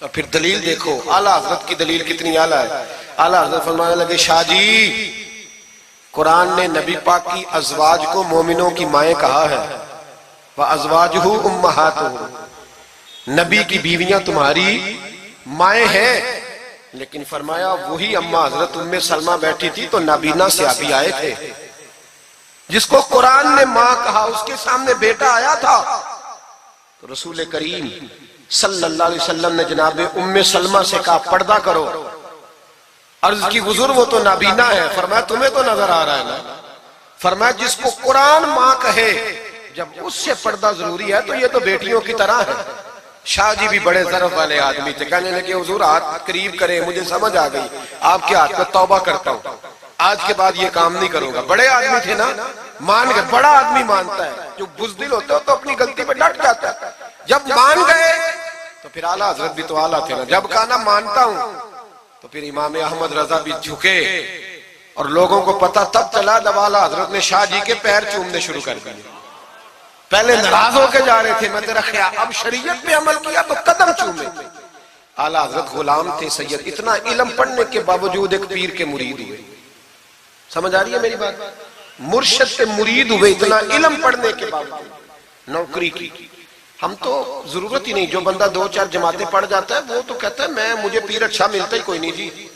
اور پھر دلیل دیکھو, اعلیٰ حضرت کی دلیل کتنی اعلیٰ ہے. اعلیٰ حضرت فرمانے لگے شاہ جی قرآن نے نبی پاک کی ازواج کو مومنوں کی مائیں کہا ہے, وَأَزْوَاجُهُ أُمَّهَاتُهُ, نبی کی بیویاں تمہاری مائیں ہیں. لیکن فرمایا وہی اماں حضرت ام سلمہ بیٹھی تھی تو نابینا صحابی آئے تھے, جس کو قرآن نے ماں کہا, اس کے سامنے بیٹا آیا تھا. تو رسول کریم صلی اللہ علیہ وسلم نے جناب ام سلمہ سے کہا پردہ کرو. عرض کی حضور وہ تو نابینا ہے. فرمایا تمہیں تو نظر آ رہا ہے نا. فرمایا جس کو قرآن ماں کہے جب اس سے پردہ ضروری ہے تو یہ تو بیٹیوں کی طرح ہے. شاہ جی بھی بڑے ظرف والے آدمی تھے, کہنے لگے حضور ہاتھ قریب کرے, مجھے سمجھ آ گئی, آپ کے ہاتھ پہ توبہ کرتا ہوں, آج کے بعد یہ کام نہیں کروں گا. بڑے آدمی تھے نا, مان گئے. بڑا آدمی مانتا ہے, جو بزدل ہوتا ہے تو اپنی غلطی پہ ڈٹ جاتا ہے. جب مان گئے تو پھر اعلیٰ حضرت بھی تو اعلیٰ تھے نا, جب کہا نا مانتا ہوں تو پھر امام احمد رضا بھی جھکے. اور لوگوں کو پتا تب چلا جب اعلیٰ حضرت نے شاہ جی کے پیر چومنے شروع کر دیے. پہلے ناراض ہو کے جا رہے تھے, میں تیرا خیال, اب شریعت پہ عمل کیا تو قدم چومے. اعلیٰ حضرت غلام تھے سید, اتنا علم پڑھنے کے باوجود ایک پیر کے مرید ہوئے. سمجھ آ رہی ہے میری بات, مرشد کے مرید ہوئے اتنا علم پڑھنے کے باوجود. نوکری کی ہم تو ضرورت ہی نہیں, جو بندہ 2-4 جماعتیں پڑھ جاتا ہے وہ تو کہتا ہے مجھے پیر اچھا ملتا ہی کوئی نہیں جی.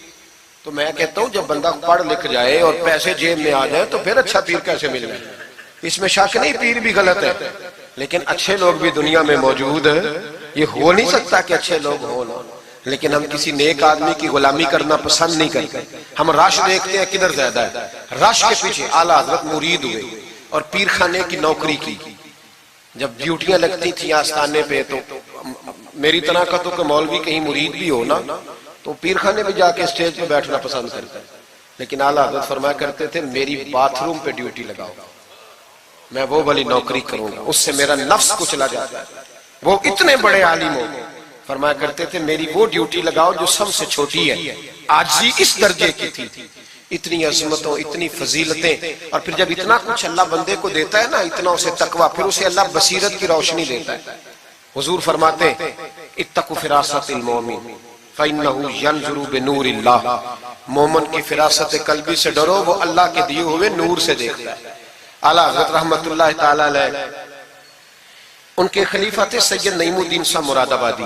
تو میں کہتا ہوں جب بندہ پڑھ لکھ جائے اور پیسے جیب میں آ جائے تو پھر اچھا پیر کیسے مل جائے, اس میں شک نہیں, پیر بھی غلط ہے. لیکن اچھے لوگ بھی دنیا میں موجود ہیں, یہ ہو نہیں سکتا کہ اچھے لوگ ہوں نا. لیکن ہم کسی نیک آدمی کی غلامی کرنا پسند نہیں کرتے. ہم رش دیکھتے ہیں کدھر زیادہ ہے, رش کے پیچھے. اعلیٰ حضرت مرید ہوئے اور پیر خانے کی نوکری کی. جب ڈیوٹیاں لگتی تھیں آستانے پہ تو میری طرح کا تو کہ مولوی کہیں مرید بھی ہو نا تو پیر خانے پہ جا کے اسٹیج پہ بیٹھنا پسند کرتا ہے، لیکن اعلیٰ حضرت فرمایا کرتے تھے میری باتھ روم پہ ڈیوٹی لگاؤ، میں وہ والی نوکری کروں گا، اس سے میرا نفس کچلا جاتا ہے۔ وہ اتنے بڑے عالم ہو، فرمایا کرتے تھے میری وہ ڈیوٹی لگاؤ جو سب سے چھوٹی ہے، عاجزی اس درجے کی تھی، اتنی عظمتوں، اتنی فضیلتیں، اور پھر جب اتنا کچھ اللہ بندے کو دیتا ہے نا، اتنا اسے تقویٰ، پھر اسے اللہ بصیرت کی روشنی دیتا ہے۔ حضور فرماتے ہیں اتقوا فراست المومن فإنہ ینظر بنور اللہ، مومن کی فراست قلبی سے ڈرو، وہ اللہ کے دیے ہوئے نور سے دیکھتا ہے۔ اعلیٰ حضرت رحمت اللہ تعالیٰ علیہ، ان کے خلیفہ تھے سید نعیم الدین صاحب مراد آبادی،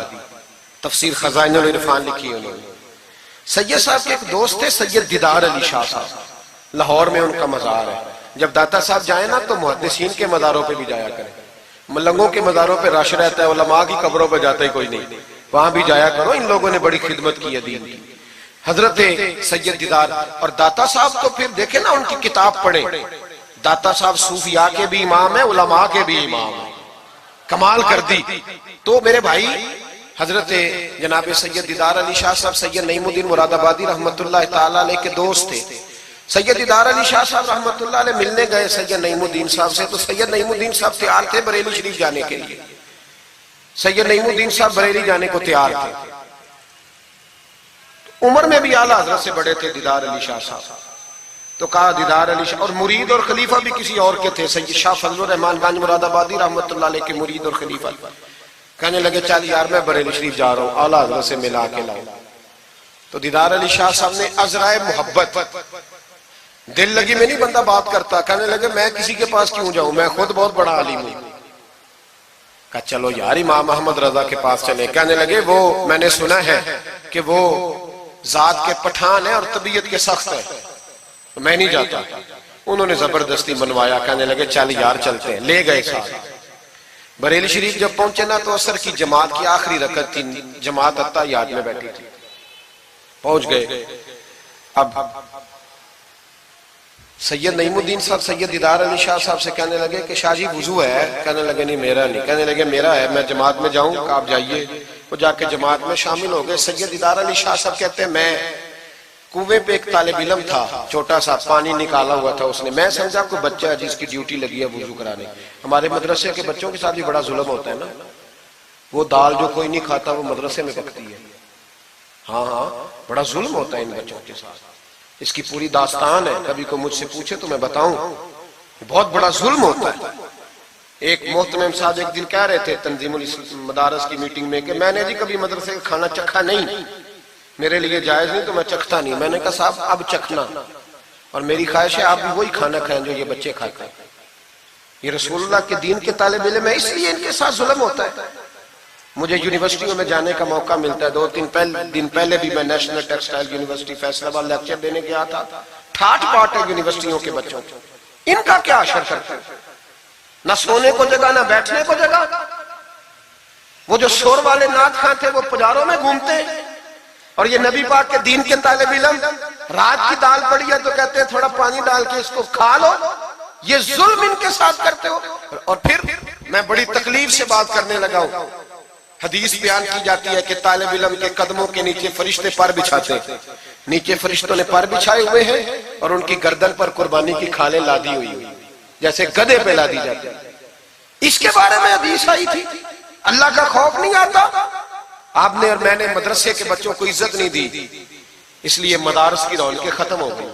تفسیر خزائن العرفان لکھی انہوں نے۔ سید صاحب کے ایک دوست تھے سید دیدار علی شاہ صاحب، لاہور میں ان کا مزار ہے، جب داتا صاحب جائیں نا تو محدثین کے مزاروں پہ بھی جایا کریں، ملنگوں کے مزاروں پہ رش رہتا ہے، علماء کی قبروں پہ جاتا ہی کوئی نہیں، وہاں بھی جایا کرو، ان لوگوں نے بڑی خدمت کی ہے دین کی۔ حضرت سید دیدار اور داتا صاحب تو پھر دیکھیں نا ان کی کتاب پڑھیں، داتا صاحب صوفیاء کے بھی امام ہیں، علماء کے بھی امام ہیں، کمال کر دی۔ تو میرے بھائی حضرت جناب سید دیدار علی شاہ صاحب سید نعیم الدین مراد آبادی رحمت اللہ تعالیٰ علیہ کے دوست تھے۔ سید دیدار علی شاہ صاحب رحمت اللہ علیہ ملنے گئے سید نعیم الدین صاحب سے، تو سید نعیم الدین صاحب تیار تھے بریلی شریف جانے کے لیے، سید نعیم الدین صاحب بریلی جانے کو تیار تھے، عمر میں بھی اعلیٰ حضرت سے بڑے تھے دیدار علی شاہ صاحب۔ تو کہا دیدار علی شاہ، اور مرید اور خلیفہ بھی کسی اور کے تھے، سید شاہ فضل الرحمان گنج مراد آبادی رحمت اللہ علیہ کے مرید اور خلیفہ، کہنے لگے چل یار میں بریلی شریف جا رہا ہوں، اعلیٰ حضرت سے ملا کے لاؤں۔ تو دیدار علی شاہ صاحب نے عذرائے محبت، دل لگی میں نہیں بندہ بات کرتا، کہنے لگے میں کسی کے پاس کیوں جاؤں، میں خود بہت بڑا عالم ہوں۔ کہا چلو یار امام احمد رضا کے پاس چلیں۔ کہنے لگے وہ میں نے سنا ہے کہ وہ ذات کے پٹھان ہے اور طبیعت کے سخت ہے، میں نہیں جاتا۔ انہوں نے زبردستی منوایا، کہنے لگے چل یار چلتے ہیں، لے گئے ساتھ۔ بریلی شریف جب پہنچے نا تو عصر کی جماعت کی آخری رکعت تھی، جماعت اتحیات میں بیٹھی تھی، پہنچ گئے۔ اب سید نعیم الدین صاحب سید دیدار علی شاہ صاحب سے کہنے لگے کہ شاہ جی وضو ہے؟ کہنے لگے نہیں میرا نہیں۔ کہنے لگے میرا ہے، میں جماعت میں جاؤں؟ کہ آپ جائیے۔ وہ جا کے جماعت میں شامل ہو گئے۔ سید دیدار علی شاہ صاحب کہتے ہیں میں کنویں پہ ایک طالب علم تھا، چھوٹا سا پانی نکالا ہوا تھا اس نے، میں سمجھا کوئی بچہ ہے جس کی ڈیوٹی لگی ہے وضو کرانے۔ ہمارے مدرسے کے بچوں کے ساتھ بھی بڑا ظلم ہوتا ہے نا، وہ دال جو کوئی نہیں کھاتا وہ مدرسے میں پکتی ہے۔ ہاں بڑا ظلم ہوتا ہے ان بچوں کے ساتھ، اس کی پوری داستان ہے، کبھی کو مجھ سے پوچھے تو میں بتاؤں، بہت بڑا ظلم ہوتا ہے۔ ایک محترم صاحب ایک دن کہہ رہے تھے تنظیم المدارس کی میٹنگ میں کہ میں نے جی کبھی مدرسے کا کھانا چکھا نہیں، میرے لیے جائز نہیں تو میں چکھتا نہیں۔ میں نے کہا صاحب اب چکھنا، اور میری خواہش ہے آپ بھی وہی کھانا کھائیں جو یہ بچے کھاتے ہیں۔ یہ رسول اللہ کے دین کے طالب علم ہے، اس لیے ان کے ساتھ ظلم ہوتا ہے۔ مجھے یونیورسٹیوں میں جانے کا موقع ملتا ہے، 2-3 دن پہلے بھی میں نیشنل ٹیکسٹائل یونیورسٹی فیصل آباد لیکچر دینے گیا تھا۔ ٹھاٹ پاٹ ہے یونیورسٹیوں کے بچوں، ان کا کیا اثر کرتا ہے؟ نہ سونے کو جگہ نہ بیٹھنے کو جگہ۔ وہ جو شور والے نعت خواں تھے وہ پجاروں میں گھومتے ہیں، اور یہ نبی پاک کے دین کے طالب علم رات کی دال پڑی ہے تو کہتے ہیں تھوڑا پانی ڈال کے اس کو کھا لو۔ یہ ظلم ان کے ساتھ کرتے ہو۔ اور پھر میں بڑی تکلیف سے بات کرنے لگا ہوں، حدیث بیان کی جاتی ہے کہ طالب علم کے قدموں کے نیچے فرشتے پر بچھاتے ہیں، نیچے فرشتوں نے پر بچھائے ہوئے ہیں اور ان کی گردن پر قربانی کی کھالیں لادی ہوئی ہیں، جیسے گدھے پہ لادی جاتی ہے۔ اس کے بارے میں حدیث آئی تھی، اللہ کا خوف نہیں آتا؟ آپ نے اور میں نے مدرسے کے بچوں کو عزت نہیں دی، اس لیے مدارس کی رونقیں ختم ہو گئی۔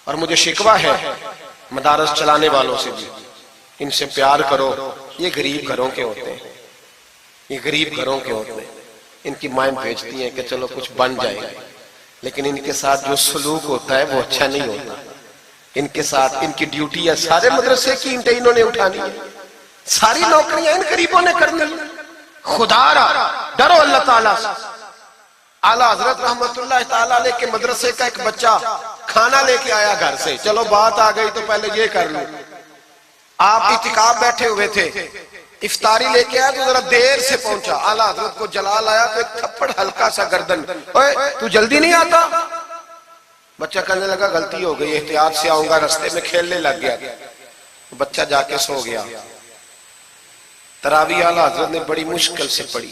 اور مجھے شکوہ ہے مدارس چلانے والوں سے بھی، ان سے پیار کرو، یہ غریب گھروں کے ہوتے ہیں، یہ غریب گھروں کے ہوتے ہیں، ان کی مائیں بھیجتی ہیں کہ چلو کچھ بن جائے گا، لیکن ان کے ساتھ جو سلوک ہوتا ہے وہ اچھا نہیں ہوتا۔ ان کے ساتھ ان کی ڈیوٹی ہے، سارے مدرسے کی اینٹیں انہوں نے اٹھانی ہے، ساری نوکریاں ان غریبوں نے کرنی۔ خدا را ڈرو اللہ تعالیٰ سے۔ اعلیٰ حضرت رحمت اللہ تعالیٰ علیہ کے مدرسے کا ایک بچہ کھانا لے کے آیا گھر سے، چلو بات آ گئی تو پہلے یہ کر لوں۔ آپ اعتکاف بیٹھے ہوئے تھے، افطاری لے کے آیا تو ذرا دیر سے پہنچا، اعلیٰ حضرت کو جلال آیا تو ایک تھپڑ ہلکا سا گردن، اوے تو جلدی نہیں آتا؟ بچہ کہنے لگا غلطی ہو گئی، احتیاط سے آؤں گا، رستے میں کھیلنے لگ گیا۔ بچہ جا کے سو گیا۔ تراویح اعلیٰ حضرت نے بڑی مشکل سے پڑھی،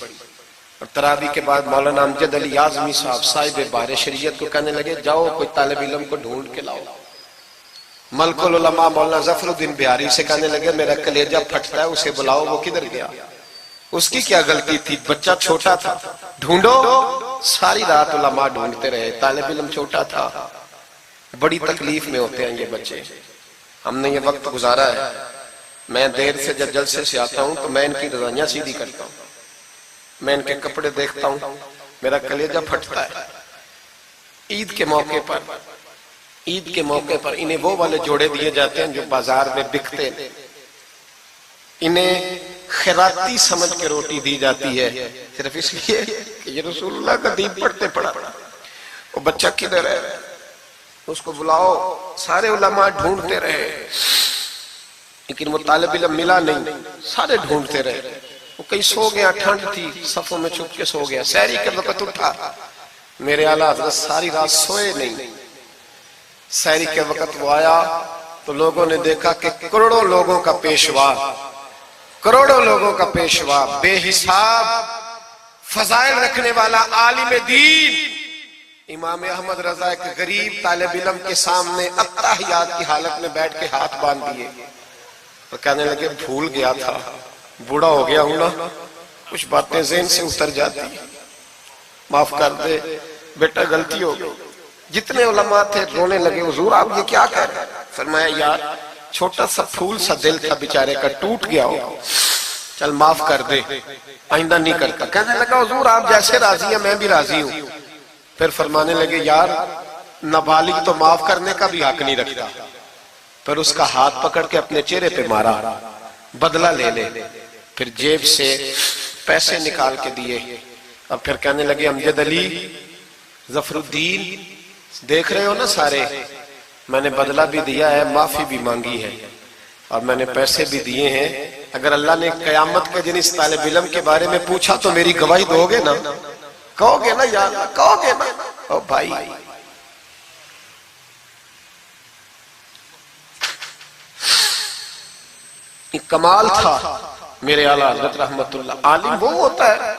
اور تراویح کے بعد مولانا امجد علی اعظمی صاحب صاحب بار شریعت کو کہنے لگے جاؤ کوئی طالب علم کو ڈھونڈ کے لاؤ۔ ملک العلماء مولانا ظفر الدین بہاری سے کہنے لگے میرا کلیجہ پھٹتا ہے، اسے بلاؤ، وہ کدھر گیا؟ اس کی کیا غلطی تھی؟ بچہ چھوٹا تھا، ڈھونڈو۔ ساری رات علماء ڈھونڈتے رہے، طالب علم چھوٹا تھا۔ بڑی تکلیف میں ہوتے ہیں یہ بچے۔ ہم نے یہ وقت گزارا ہے، میں دیر سے جب جلسے سے آتا ہوں تو میں ان کی رضائیاں سیدھی کرتا ہوں، میں ان کے کپڑے دیکھتا ہوں، میرا کلیجہ پھٹتا ہے۔ عید کے موقع پر انہیں وہ والے جوڑے دیے جاتے ہیں جو بازار میں بکتے ہیں، انہیں خیراتی سمجھ کے روٹی دی جاتی ہے، صرف اس لیے کہ یہ رسول اللہ کا دین پڑھتے پڑھا۔ وہ بچہ کدھر ہے؟ اس کو بلاؤ۔ سارے علماء ڈھونڈتے رہے لیکن وہ طالب علم ملا نہیں، سارے ڈھونڈتے رہے۔ وہ کہیں سو گیا، ٹھنڈ تھی، صفوں میں چھپ کے سو گیا۔ سحری کے وقت اٹھا، میرے اعلیٰ حضرت ساری رات سوئے نہیں۔ سحری کے وقت وہ آیا تو لوگوں نے دیکھا کہ کروڑوں لوگوں کا پیشوا، بے حساب فضائل رکھنے والا عالم دین امام احمد رضا ایک غریب طالب علم کے سامنے التحیات کی حالت میں بیٹھ کے ہاتھ باندھ دیے اور کہنے لگے بھول گیا تھا، بوڑھا ہو گیا ہوں نا، کچھ باتیں ذہن سے اتر جاتی، معاف کر دے بیٹا، غلطی ہو گئی۔ جتنے علماء تھے رونے لگے، حضور آپ یہ کیا کہہ رہے ہیں؟ فرمایا یار چھوٹا سا پھول سا دل تھا بیچارے کا، ٹوٹ گیا ہو، چل معاف کر دے، آئندہ نہیں کرتا۔ کہنے لگا حضور آپ جیسے راضی ہیں میں بھی راضی ہوں۔ پھر فرمانے لگے یار نابالغ تو معاف کرنے کا بھی حق نہیں رکھتا۔ پھر اس کا ہاتھ پکڑ کے اپنے چہرے پہ مارا، بدلہ لے لے۔ پھر جیب سے پیسے نکال کے دیے، اب پھر کہنے لگے امجد علی، ظفر الدین، دیکھ رہے ہو نا سارے، میں نے بدلہ بھی دیا ہے، معافی بھی مانگی ہے، اور میں نے پیسے بھی دیے ہیں۔ اگر اللہ نے قیامت کے دن اس طالب علم کے بارے میں پوچھا تو میری گواہی دو گے نا؟ کہو گے نا یا اللہ؟ کہو گے نا؟ او بھائی، کمال تھا میرے اعلیٰ حضرت رحمت اللہ۔ عالم وہ ہوتا ہے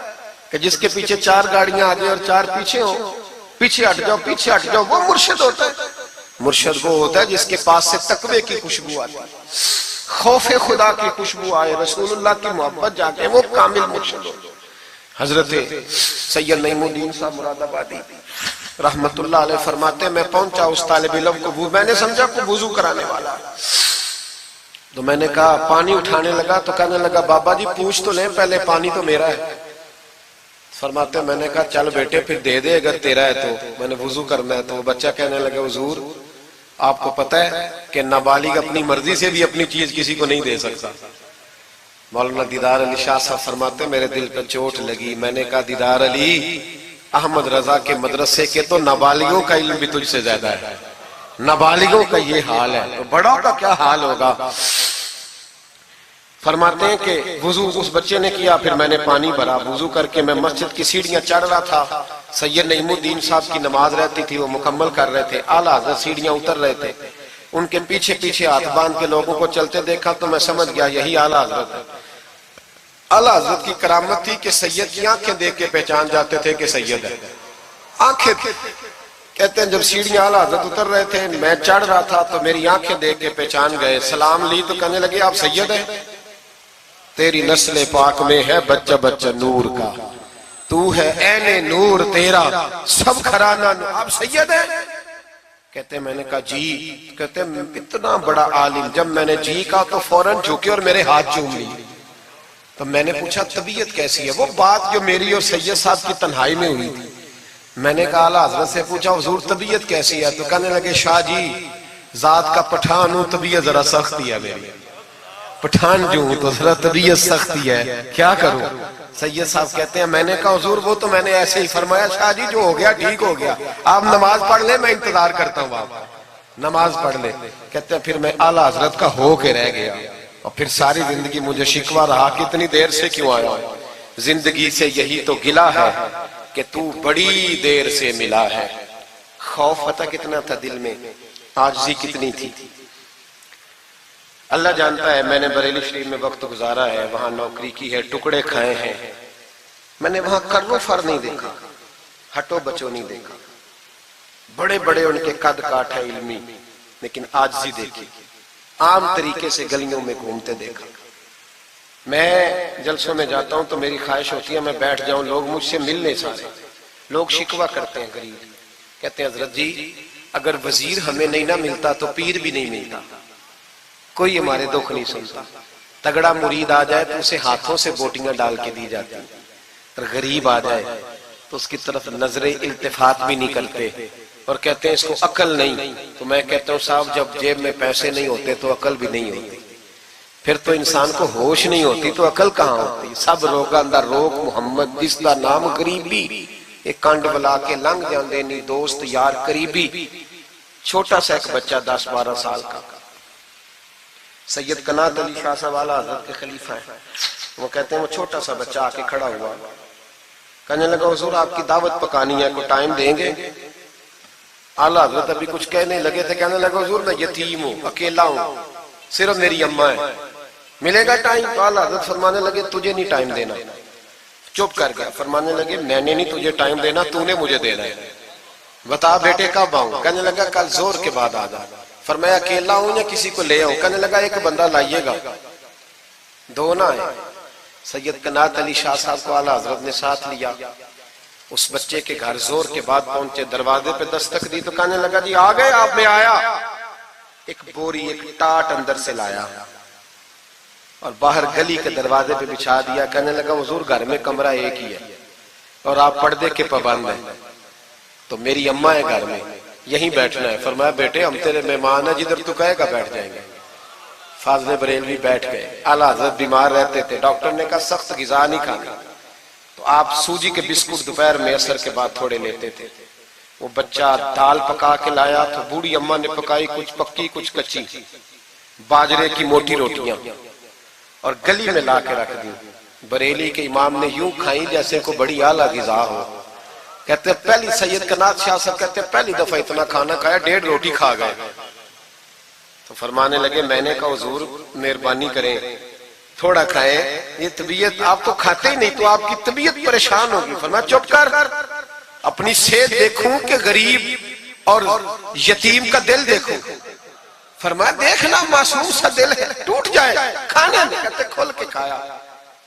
کہ جس کے پیچھے 4 گاڑیاں آگے اور 4 پیچھے ہوں، پیچھے ہٹ جاؤ پیچھے ہٹ جاؤ، وہ مرشد ہوتا ہے۔ مرشد وہ ہوتا ہے جس کے پاس سے تقوی کی خوشبو آتی ہے، خوف خدا کی خوشبو آئے، رسول اللہ کی محبت جاگے، وہ کامل مرشد ہوتا ہے۔ حضرت سید نعیم الدین صاحب مراد آبادی رحمت اللہ علیہ فرماتے ہیں میں پہنچا اس طالب علم کو، میں نے سمجھا کو وضو کرانے والا، تو میں نے کہا پانی اٹھانے لگا تو کہنے لگا بابا جی پوچھ تو لیں پہلے، پانی تو میرا ہے۔ فرماتے ہیں میں نے کہا چل بیٹے پھر دے دے اگر تیرا ہے تو، میں نے وضو کرنا ہے۔ تو وہ بچہ کہنے لگا حضور آپ کو پتہ ہے کہ نابالغ اپنی مرضی سے بھی اپنی چیز کسی کو نہیں دے سکتا۔ مولانا دیدار علی شاہ صاحب فرماتے ہیں میرے دل پر چوٹ لگی، میں نے کہا دیدار علی، احمد رضا کے مدرسے کے تو نابالغوں کا علم بھی تجھ سے زیادہ ہے، نابالغوں کا یہ حال ہے تو بڑوں کا کیا حال ہوگا۔ فرماتے ہیں کہ وضو اس بچے نے کیا، پھر میں نے پانی بھرا، وضو کر کے میں مسجد کی سیڑھیاں چڑھ رہا تھا، سید نعیم الدین صاحب کی نماز رہتی تھی، وہ مکمل کر رہے تھے، اعلیٰ حضرت سیڑھیاں اتر رہے تھے، ان کے پیچھے پیچھے ہاتھ باندھ کے لوگوں کو چلتے دیکھا تو میں سمجھ گیا یہی اعلیٰ حضرت ہے۔ اعلیٰ حضرت کی کرامت تھی کہ سید کی آنکھیں دیکھ کے پہچان جاتے تھے کہ سید ہے، آنکھیں کہتے ہیں جب سیڑھیاں اعلیٰ حضرت اتر رہے تھے میں چڑھ رہا تھا تو میری آنکھیں دیکھ کے پہچان گئے، سلام لی تو کہنے لگے آپ سید ہیں، تیری نسل پاک میں ہے بچہ بچہ نور کا، تو ہے عین نور تیرا سب گھرانہ نور، آپ سید ہیں؟ کہتے ہیں میں نے کہا جی، کہتے ہیں اتنا بڑا عالم، جب میں نے جی کہا تو فوراً جھکے اور میرے ہاتھ چوم لی۔ تو میں نے پوچھا طبیعت کیسی ہے؟ وہ بات جو میری اور سید صاحب کی تنہائی میں ہوئی تھی، میں نے کہا اعلیٰ حضرت سے پوچھا حضور طبیعت کیسی ہے؟ تو کہنے لگے شاہ جی ذات کا پٹھان ہوں، طبیعت ذرا سختی ہے میری، پٹھان جو ہوں تو ذرا طبیعت سختی ہے، کیا کروں؟ سید صاحب کہتے ہیں میں نے کہا حضور وہ تو میں نے ایسے ہی فرمایا، شاہ جی جو ہو گیا ٹھیک ہو گیا، آپ نماز پڑھ لیں میں انتظار کرتا ہوں، آپ نماز پڑھ لیں۔ کہتے ہیں پھر میں اعلیٰ حضرت کا ہو کے رہ گیا، اور پھر ساری زندگی مجھے شکوہ رہا کہ اتنی دیر سے کیوں آیا ہوں، زندگی سے یہی تو گلہ ہے کہ تو بڑی دیر سے ملا ہے۔ خوف پتہ کتنا تھا دل میں، عاجزی کتنی تھی۔ اللہ جانتا ہے میں نے بریلی شریف میں وقت گزارا ہے، وہاں نوکری کی ہے، ٹکڑے کھائے ہیں، میں نے وہاں کرو فر نہیں دیکھا، ہٹو بچو نہیں دیکھا، بڑے بڑے ان کے قد کاٹ ہے علمی، لیکن عاجزی دیکھی، عام طریقے سے گلیوں میں گھومتے دیکھا۔ میں جلسوں میں جاتا ہوں تو میری خواہش ہوتی ہے میں بیٹھ جاؤں، لوگ مجھ سے مل نہیں سارے، لوگ شکوہ کرتے ہیں غریب، کہتے ہیں حضرت جی اگر وزیر ہمیں نہیں نہ ملتا تو پیر بھی نہیں ملتا، کوئی ہمارے دکھ نہیں سنتا، تگڑا مرید آ جائے تو اسے ہاتھوں سے بوٹیاں ڈال کے دی جاتی، اور غریب آ جائے تو اس کی طرف نظر التفات بھی نہیں کرتے، اور کہتے ہیں اس کو عقل نہیں۔ تو میں کہتا ہوں صاحب جب جیب میں پیسے نہیں ہوتے تو عقل بھی نہیں ہوتی، پھر تو انسان کو ہوش نہیں ہوتی تو عقل کہاں ہوتی؟ سب روگاں دا روگ محمد جس دا نام غریبی، ایک کانڈ بلا کے لنگ جاندے نہیں دوست یار قریبی۔ چھوٹا سا ایک بچہ 10-12 سال کا، سید قنات علی شاہ صاحب والا حضرت کے خلیفہ ہیں، وہ کہتے ہیں وہ چھوٹا سا بچہ آ کے کھڑا ہوا، کہنے لگا حضور آپ کی دعوت پکانی ہے، کو ٹائم دیں گے؟ اعلیٰ حضرت ابھی کچھ کہنے لگے تھے، کہنے لگا حضور میں یتیم ہوں، اکیلا ہوں، صرف میری اماں ہے، ملے گا ٹائم؟ تو اعلیٰ حضرت فرمانے لگے تجھے نہیں ٹائم دینا، چپ کر گیا، فرمانے لگے میں نے نہیں تجھے ٹائم دینا، تو نے مجھے دینا ہے، بتا بیٹے کب آؤں؟ کہنے لگا کل زور کے بعد آ جا۔ فرمایا اکیلا ہوں یا کسی کو لے آؤں؟ کہنے لگا ایک بندہ لائیے گا، دو نہ آئے۔ سید قنات علی شاہ صاحب کو اعلیٰ حضرت نے ساتھ لیا، اس بچے کے گھر زور کے بعد پہنچے، دروازے پہ دستک دی تو کہنے لگا جی آ گئے آپ؟ میں آیا، ایک بوری ایک ٹاٹ اندر سے لایا اور باہر گلی کے دروازے پہ بچھا دیا، کہنے لگا حضور گھر میں کمرہ ایک ہی ہے اور آپ پردے کے پابند ہیں، تو میری اماں ہے گھر میں، یہیں بیٹھنا ہے۔ فرمایا بیٹے ہم تیرے مہمان ہیں، جدھر تو کہے گا بیٹھ جائیں گے۔ فاضل بریلوی بیٹھ گئے، اعلیٰ حضرت بیمار رہتے تھے، ڈاکٹر نے کہا سخت غذا نہیں کھانا، تو آپ سوجی کے بسکٹ دوپہر میں عصر کے بعد تھوڑے لیتے تھے۔ وہ بچہ دال پکا کے لایا تو بوڑھی اماں نے پکائی، کچھ پکی کچھ کچی، باجرے کی موٹی روٹیاں، اور گلی میں لا کے رکھ دی۔ بریلی کے امام نے یوں کھائیں جیسے کو بڑی اعلیٰ غذا ہو۔ کہتے ہیں پہلی سید قنات شاہ صاحب کہتے ہیں پہلی دفعہ اتنا کھانا کھایا، 1.5 روٹی کھا گئے۔ تو فرمانے لگے میں نے کہا حضور مہربانی کریں تھوڑا کھائیں، یہ طبیعت آپ تو کھاتے ہی نہیں تو آپ کی طبیعت پریشان ہوگی۔ فرمایا چپ کر، اپنی صحت دیکھوں کہ غریب اور یتیم کا دل دیکھوں؟ فرمایا دیکھنا معصوم سا دل ہے، ٹوٹ جائے کھانے میں۔ کہتے کھول کے کھایا،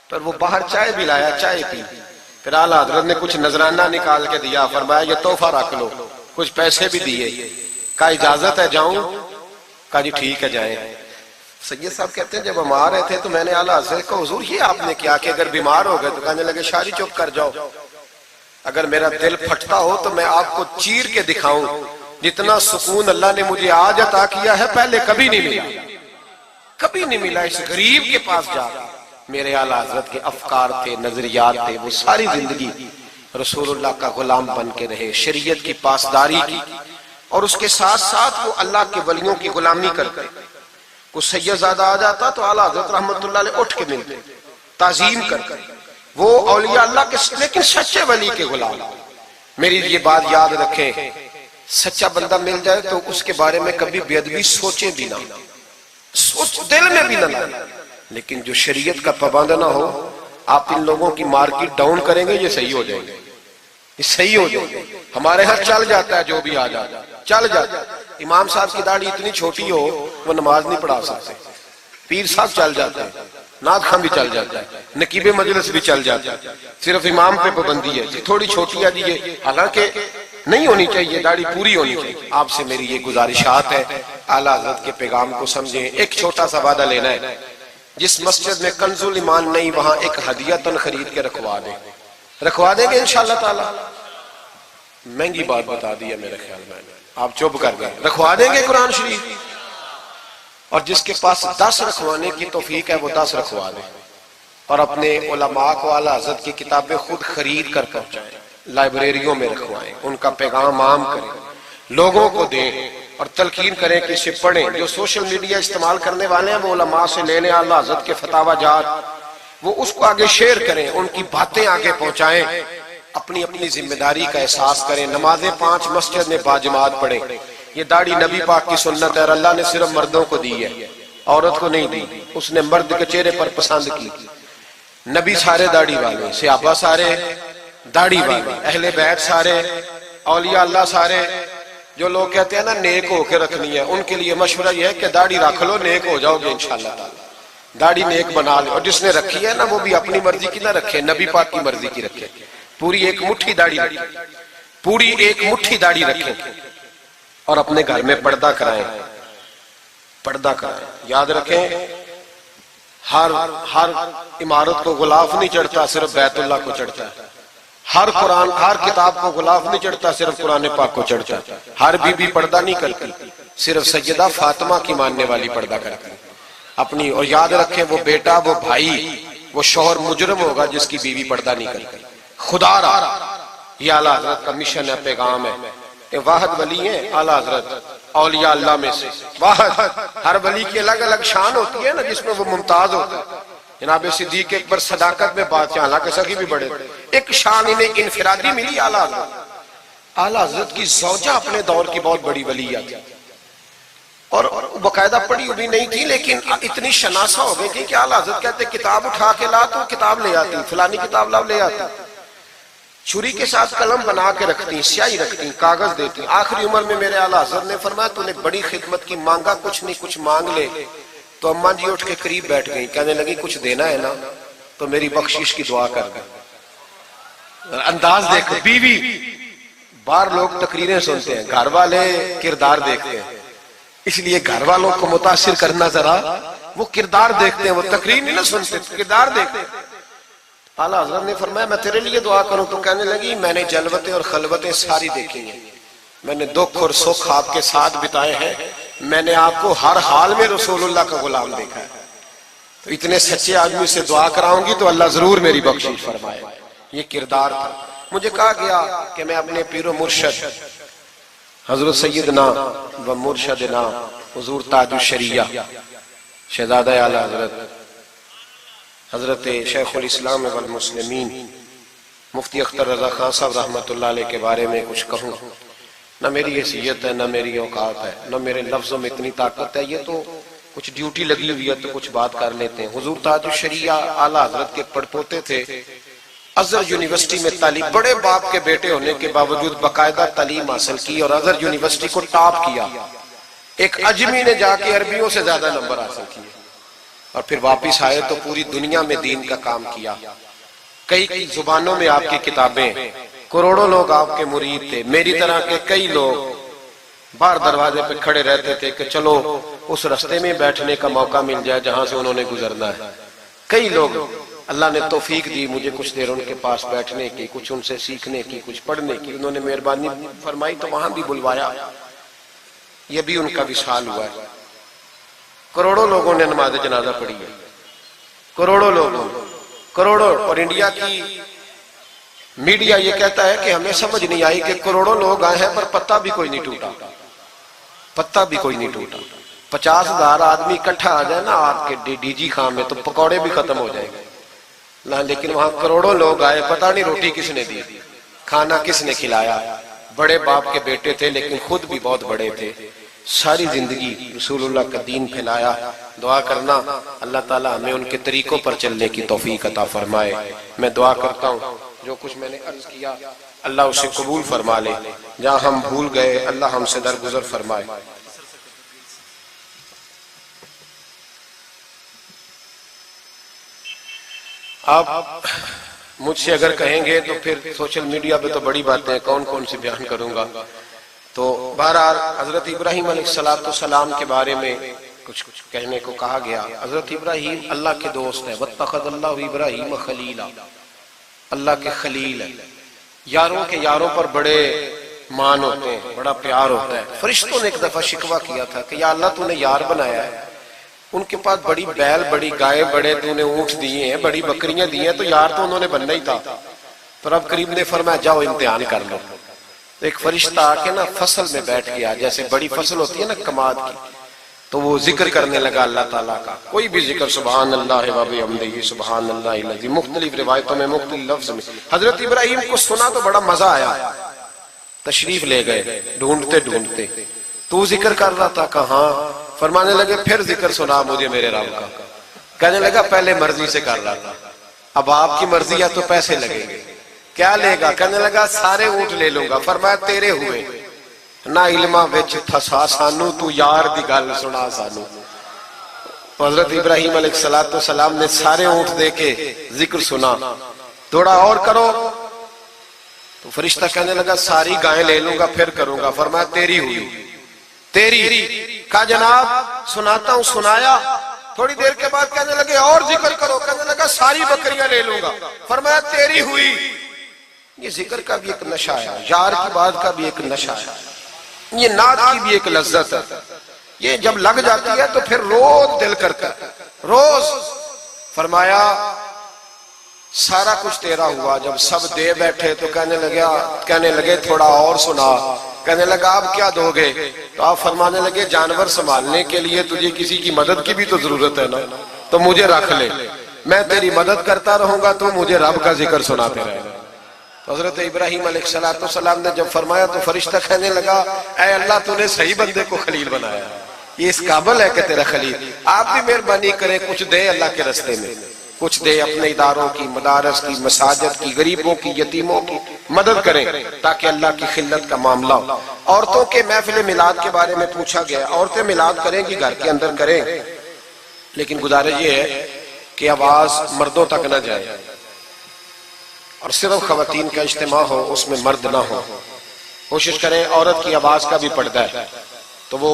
پر وہ باہر چائے بھی لایا، چائے پی، پھر اعلیٰ حضرت نے کچھ نذرانہ نکال کے دیا، فرمایا یہ تحفہ رکھ لو، کچھ پیسے بھی دیے، کہا اجازت ہے جاؤں؟ کہا جی ٹھیک ہے جائیں۔ سید صاحب کہتے ہیں جب ہم آ رہے تھے تو میں نے اعلیٰ حضرت کو حضور یہ آپ نے کیا کہ اگر بیمار ہو گئے؟ تو کہنے لگے شاہ جی چپ کر جاؤ، اگر میرا دل پھٹتا ہو تو میں آپ کو چیر کے دکھاؤں، جتنا سکون اللہ نے مجھے آج عطا کیا ہے پہلے کبھی نہیں ملا، کبھی نہیں ملا۔ اس غریب کے پاس جا، میرے اعلیٰ حضرت کے افکار تھے، نظریات تھے، وہ ساری زندگی رسول اللہ کا غلام بن کے رہے، شریعت کی پاسداری کی، اور اس کے ساتھ ساتھ وہ اللہ کے ولیوں کی غلامی کرتے۔ کوئی سید زادہ آ جاتا تو اعلیٰ حضرت رحمت اللہ علیہ اٹھ کے ملتے، تعظیم کرتے، وہ اولیاء اللہ کے لیکن سچے ولی کے غلام۔ میری یہ بات یاد رکھیں، سچا بندہ مل جائے تو اس کے بارے میں کبھی بے ادبی سوچیں بھی نہ، سوچ دل میں بھی نہ لائیں، لیکن جو شریعت کا پابند نہ ہو، آپ ان لوگوں کی مارکیٹ ڈاؤن کریں گے یہ صحیح ہو جائیں گے، یہ صحیح ہو جائیں گے۔ ہمارے ہاں چل جاتا ہے جو بھی آ جاتا ہے، چل جاتا ہے۔ امام صاحب کی داڑھی اتنی چھوٹی ہو وہ نماز نہیں پڑھا سکتے، پیر صاحب چل جاتے ہیں، نعت خواں بھی چل جاتا ہے، نقیب مجلس بھی چل جاتا ہے، صرف امام پہ پابندی ہے تھوڑی چھوٹی ہے جی یہ، حالانکہ نہیں ہونی چاہیے، داڑھی پوری ہونی چاہیے۔ آپ سے میری یہ گزارشات ہے، اعلیٰ حضرت کے پیغام کو سمجھیں۔ ایک چھوٹا سا وعدہ لینا ہے، جس مسجد میں کنز الایمان نہیں وہاں ایک ہدیہ خرید کے رکھوا دیں گے انشاءاللہ تعالی۔ مہنگی بات بتا دی ہے میرے خیال میں، آپ چپ کر گئے، رکھوا دیں گے قرآن شریف، اور جس کے پاس 10 رکھوانے کی توفیق ہے وہ 10 رکھوا دیں، اور اپنے علماء کو اعلیٰ حضرت کی کتابیں خود خرید کر پہنچائیں، لائبریریوں میں رکھوائیں، ان کا پیغام عام کریں، لوگوں کو دیں اور تلقین کریں کہ اسے پڑھیں۔ جو سوشل میڈیا استعمال کرنے والے ہیں وہ علماء سے لے لیں اعلیٰ حضرت کے فتاوی جات، وہ اس کو آگے شیئر کریں، ان کی باتیں آگے پہنچائیں، اپنی اپنی ذمہ داری کا احساس کریں۔ نمازیں 5 مسجد میں باجماعت پڑھیں، یہ داڑھی نبی پاک کی سنت ہے اور اللہ نے صرف مردوں کو دی ہے، عورت کو نہیں دی، اس نے مرد کے چہرے پر پسند کی۔ نبی سارے داڑھی والے، صحابہ سارے داڑھی والے، اہل بیت سارے، اولیاء اللہ سارے۔ جو لوگ کہتے ہیں نا نیک ہو کے رکھنی ہے، ان کے لیے مشورہ یہ ہے کہ داڑھی رکھ لو، نیک ہو جاؤ گے انشاءاللہ تعالی۔ داڑھی نیک بنا لو، اور جس نے رکھی ہے نا وہ بھی اپنی مرضی کی نہ رکھے، نبی پاک کی مرضی کی رکھے۔ پوری ایک مٹھی داڑھی رکھے، پوری ایک مٹھی داڑھی رکھے، اور اپنے گھر میں پردہ کرائیں، پردہ کرائیں۔ یاد رکھیں ہر عمارت کو غلاف نہیں چڑھتا، صرف بیت اللہ کو چڑھتا ہے۔ ہر قرآن، ہر کتاب کو غلاف نہیں چڑھتا، صرف قرآن پاک کو چڑھتا ہے۔ ہر بی بی پردہ نہیں کرتی، صرف سیدہ فاطمہ کی ماننے والی پردہ کرتی اپنی۔ اور یاد رکھیں وہ بیٹا، وہ بھائی، وہ شوہر مجرم ہوگا جس کی بیوی پردہ نہیں کرتی۔ خدا را یہ اعلیٰ حضرت کا مشن ہے، پیغام ہے۔ یہ واحد ولی ہیں اعلیٰ حضرت اولیاء اللہ میں سے، واحد۔ ہر ولی کی الگ الگ شان ہوتی ہے نا، جس میں وہ ممتاز ہوتا ہے۔ جناب صدیق اکبر صداقت میں بات، حالانکہ سخی بھی بڑے، ایک شان انہیں انفرادی ملی اعلیٰ حضرت۔ اعلیٰ حضرت کی زوجہ اپنے دور کی بہت بڑی ولیہ تھی، اور باقاعدہ پڑھی ہوئی نہیں تھی، لیکن اتنی شناسہ ہو گئی تھی کہ اعلیٰ حضرت کہتے کتاب اٹھا کے لا تو کتاب لے آتی، فلانی کتاب لاؤ لے آتی، چھری کے ساتھ قلم بنا کے رکھتی، سیاہی رکھتی، کاغذ دیتی۔ آخری عمر میں میرے اعلیٰ حضرت نے فرمایا تو نے بڑی خدمت کی، مانگا کچھ نہیں، کچھ مانگ لے۔ تو اماں جی اٹھ کے قریب بیٹھ گئی، کہنے لگی کچھ دینا ہے نا تو میری بخشش کی دعا کر دیں۔ انداز دیکھو، بیوی، باہر لوگ تقریریں سنتے ہیں، گھر والے کردار دیکھتے ہیں، اس لیے گھر والوں کو متاثر کرنا ذرا، وہ کردار دیکھتے ہیں، وہ تقریر نہیں نہ سنتے، کردار دیکھتے ہیں۔ اعلیٰ حضرت نے فرمایا میں تیرے لیے دعا کروں؟ تو کہنے لگی میں نے جلوتیں اور خلوتیں ساری دیکھی ہیں، میں نے دکھ اور سکھ آپ کے ساتھ بتائے ہیں، میں نے آپ کو ہر حال میں رسول اللہ کا غلام دیکھا ہے، تو اتنے سچے آدمی سے دعا کراؤں گی تو اللہ ضرور میری بخشش فرمائے۔ یہ کردار تھا۔ مجھے کہا گیا کہ میں اپنے پیر و مرشد حضرت سیدنا و مرشدنا حضور تاج الشریعہ شہزادہ اعلیٰ حضرت حضرت شیخ الاسلام والمسلمین مفتی اختر رضا خان صاحب رحمۃ اللہ علیہ کے بارے میں کچھ کہوں، نہ میری حیثیت ہے، نہ میری اوقات ہے، نہ میرے لفظوں میں اتنی طاقت ہے۔ یہ تو کچھ ڈیوٹی لگی ہوئی ہے تو کچھ بات کر لیتے ہیں۔ حضور تاج الشریعہ اعلیٰ حضرت کے پڑپوتے تھے، ازہر یونیورسٹی میں تعلیم، بڑے باپ کے بیٹے ہونے کے باوجود باقاعدہ تعلیم حاصل کی اور ازہر یونیورسٹی کو ٹاپ کیا۔ ایک اجمی نے جا کے عربیوں سے زیادہ نمبر حاصل کیے، اور پھر واپس آئے تو پوری دنیا میں دین کا کام کیا۔ کئی زبانوں میں آپ کی کتابیں، کروڑوں لوگ آپ کے مرید تھے۔ میری طرح کے کئی لوگ باہر دروازے پہ کھڑے رہتے تھے کہ چلو اس رستے میں بیٹھنے کا موقع مل جائے جہاں سے انہوں نے گزرنا ہے۔ کئی لوگ اللہ نے توفیق دی مجھے کچھ دیر ان کے پاس بیٹھنے کی، کچھ ان سے سیکھنے کی، کچھ پڑھنے کی، انہوں نے مہربانی فرمائی تو وہاں بھی بلوایا۔ یہ بھی ان کا وصال ہوا ہے۔ کروڑوں لوگوں نے نماز جنازہ پڑھی ہے، کروڑوں لوگوں، کروڑوں۔ اور انڈیا کی میڈیا یہ کہتا ہے کہ ہمیں سمجھ نہیں آئی کہ کروڑوں لوگ آئے ہیں پر پتہ بھی کوئی نہیں ٹوٹا، پتہ بھی کوئی نہیں ٹوٹا۔ 50,000 آدمی اکٹھا آ جائے نا آپ کے ڈی جی خان میں تو پکوڑے بھی ختم ہو جائیں گے، لیکن وہاں کروڑوں لوگ آئے، پتہ نہیں روٹی کس نے دی، کھانا کس نے کھلایا۔ بڑے باپ کے بیٹے تھے لیکن خود بھی بہت بڑے تھے، ساری زندگی رسول اللہ کا دین پھیلایا۔ دعا کرنا اللہ تعالیٰ ہمیں ان کے طریقوں پر چلنے کی توفیق عطا فرمائے۔ میں دعا کرتا ہوں جو کچھ میں نے عرض کیا اللہ اسے قبول فرما لے، جہاں ہم بھول گئے اللہ ہم سے درگزر فرمائے۔ آپ مجھ سے اگر کہیں گے تو پھر سوشل میڈیا پہ تو بڑی باتیں کون کون سی بیان کروں گا، تو بہرحال حضرت ابراہیم علیہ السلام کے بارے میں کچھ کہنے کو کہا گیا۔ حضرت ابراہیم اللہ کے دوست ہیں، وَاتَّخَذَ اللَّهُ إِبْرَاهِيمَ خَلِيلًا، اللہ کے خلیل ہیں۔ یاروں کے یاروں پر بڑے مان ہوتے ہیں، بڑا پیار ہوتا ہے۔ فرشتوں نے ایک دفعہ شکوہ کیا تھا کہ یا اللہ تو نے یار بنایا ہے، ان کے پاس بڑی بیل، بڑی گائے، بڑے تو نے اونٹ دیے ہیں، بڑی بکریاں دی ہیں، تو یار تو انہوں نے بننا ہی تھا۔ پر اب کریم نے فرمایا جاؤ امتحان کر لو۔ ایک فرشتہ آ کے نا فصل میں بیٹھ گیا، جیسے بڑی فصل ہوتی ہے نا کماد کی، تو وہ ذکر کرنے لگا اللہ تعالیٰ کا، کوئی بھی ذکر، سبحان اللہ و بحمدہ سبحان اللہ العظیم، مختلف روایتوں میں مختلف لفظ میں۔ حضرت ابراہیم کو سنا تو بڑا مزہ آیا، تشریف لے گئے ڈھونڈتے ڈھونڈتے۔ تو ذکر کر رہا تھا، کہاں؟ فرمانے لگے پھر ذکر سنا مجھے میرے رب کا. کہنے لگا پہلے مرضی سے کر رہا تھا, اب آپ کی مرضی ہے تو پیسے لگیں گے. کیا لے گا؟ کہنے لگا سارے اونٹ لے لوں گا. فرمایا تیرے ہوئے نہ علماں وچ تھسا سانو, تو یار دی گل سنا سانو. حضرت ابراہیم علیہ السلام نے سارے اونٹ دے کے ذکر سنا. تھوڑا اور کرو. تو فرشتہ کہنے لگا ساری گائیں لے لوں گا پھر کروں گا. فرمایا تیری ہوئی, تیری. کہا جناب سناتا ہوں. سنایا. تھوڑی دیر کے بعد کہنے لگے اور ذکر کرو. کہنے لگا ساری بکریاں لے لوں گا. فرمایا تیری ہوئی. یہ ذکر کا بھی ایک نشہ ہے, یار کی بات کا بھی ایک نشہ ہے, یہ نعت کی بھی ایک لذت ہے. یہ جب لگ جاتی ہے تو پھر روز دل کرتا ہے, روز. فرمایا سارا کچھ تیرا ہوا. جب سب دے بیٹھے تو کہنے لگے تھوڑا اور سنا. کہنے لگا آپ کیا دو گے؟ تو آپ فرمانے لگے جانور سنبھالنے کے لیے تجھے کسی کی مدد کی بھی تو ضرورت ہے نا, تو مجھے رکھ لے, میں تیری مدد کرتا رہوں گا تو مجھے رب کا ذکر سناتے رہے گا. تو حضرت ابراہیم علیہ السلام نے جب فرمایا تو فرشتہ کہنے لگا اے اللہ تو نے صحیح بندے کو خلیل بنایا, یہ اس قابل ہے کہ تیرا خلیل. آپ بھی مہربانی کریں کچھ دے اللہ کے رستے میں, کچھ دے اپنے اداروں کی, مدارس کی, مساجد کی, غریبوں کی, یتیموں کی مدد کریں تاکہ اللہ کی خلت کا معاملہ ہو. عورتوں کے محفل میلاد کے بارے میں پوچھا گیا. عورتیں میلاد کریں گی گھر کے اندر کریں, لیکن گزارش یہ ہے کہ آواز مردوں تک نہ جائے اور صرف خواتین کا اجتماع ہو, اس میں مرد نہ ہو. کوشش کریں عورت کی آواز کا بھی پردہ ہے تو وہ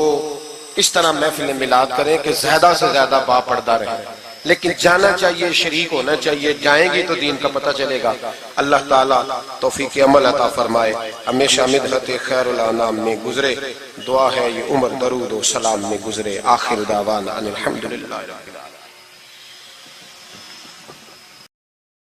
اس طرح محفل میلاد کریں کہ زیادہ سے زیادہ با پردہ رہے, لیکن جانا چاہیے, شریک ہونا چاہیے. جائیں گی تو دین کا پتہ چلے گا. اللہ تعالیٰ توفیق عمل عطا فرمائے. ہمیشہ مدحت خیر الانام میں گزرے. دعا ہے یہ عمر درود و سلام میں گزرے. آخر دعوانا ان الحمدللہ.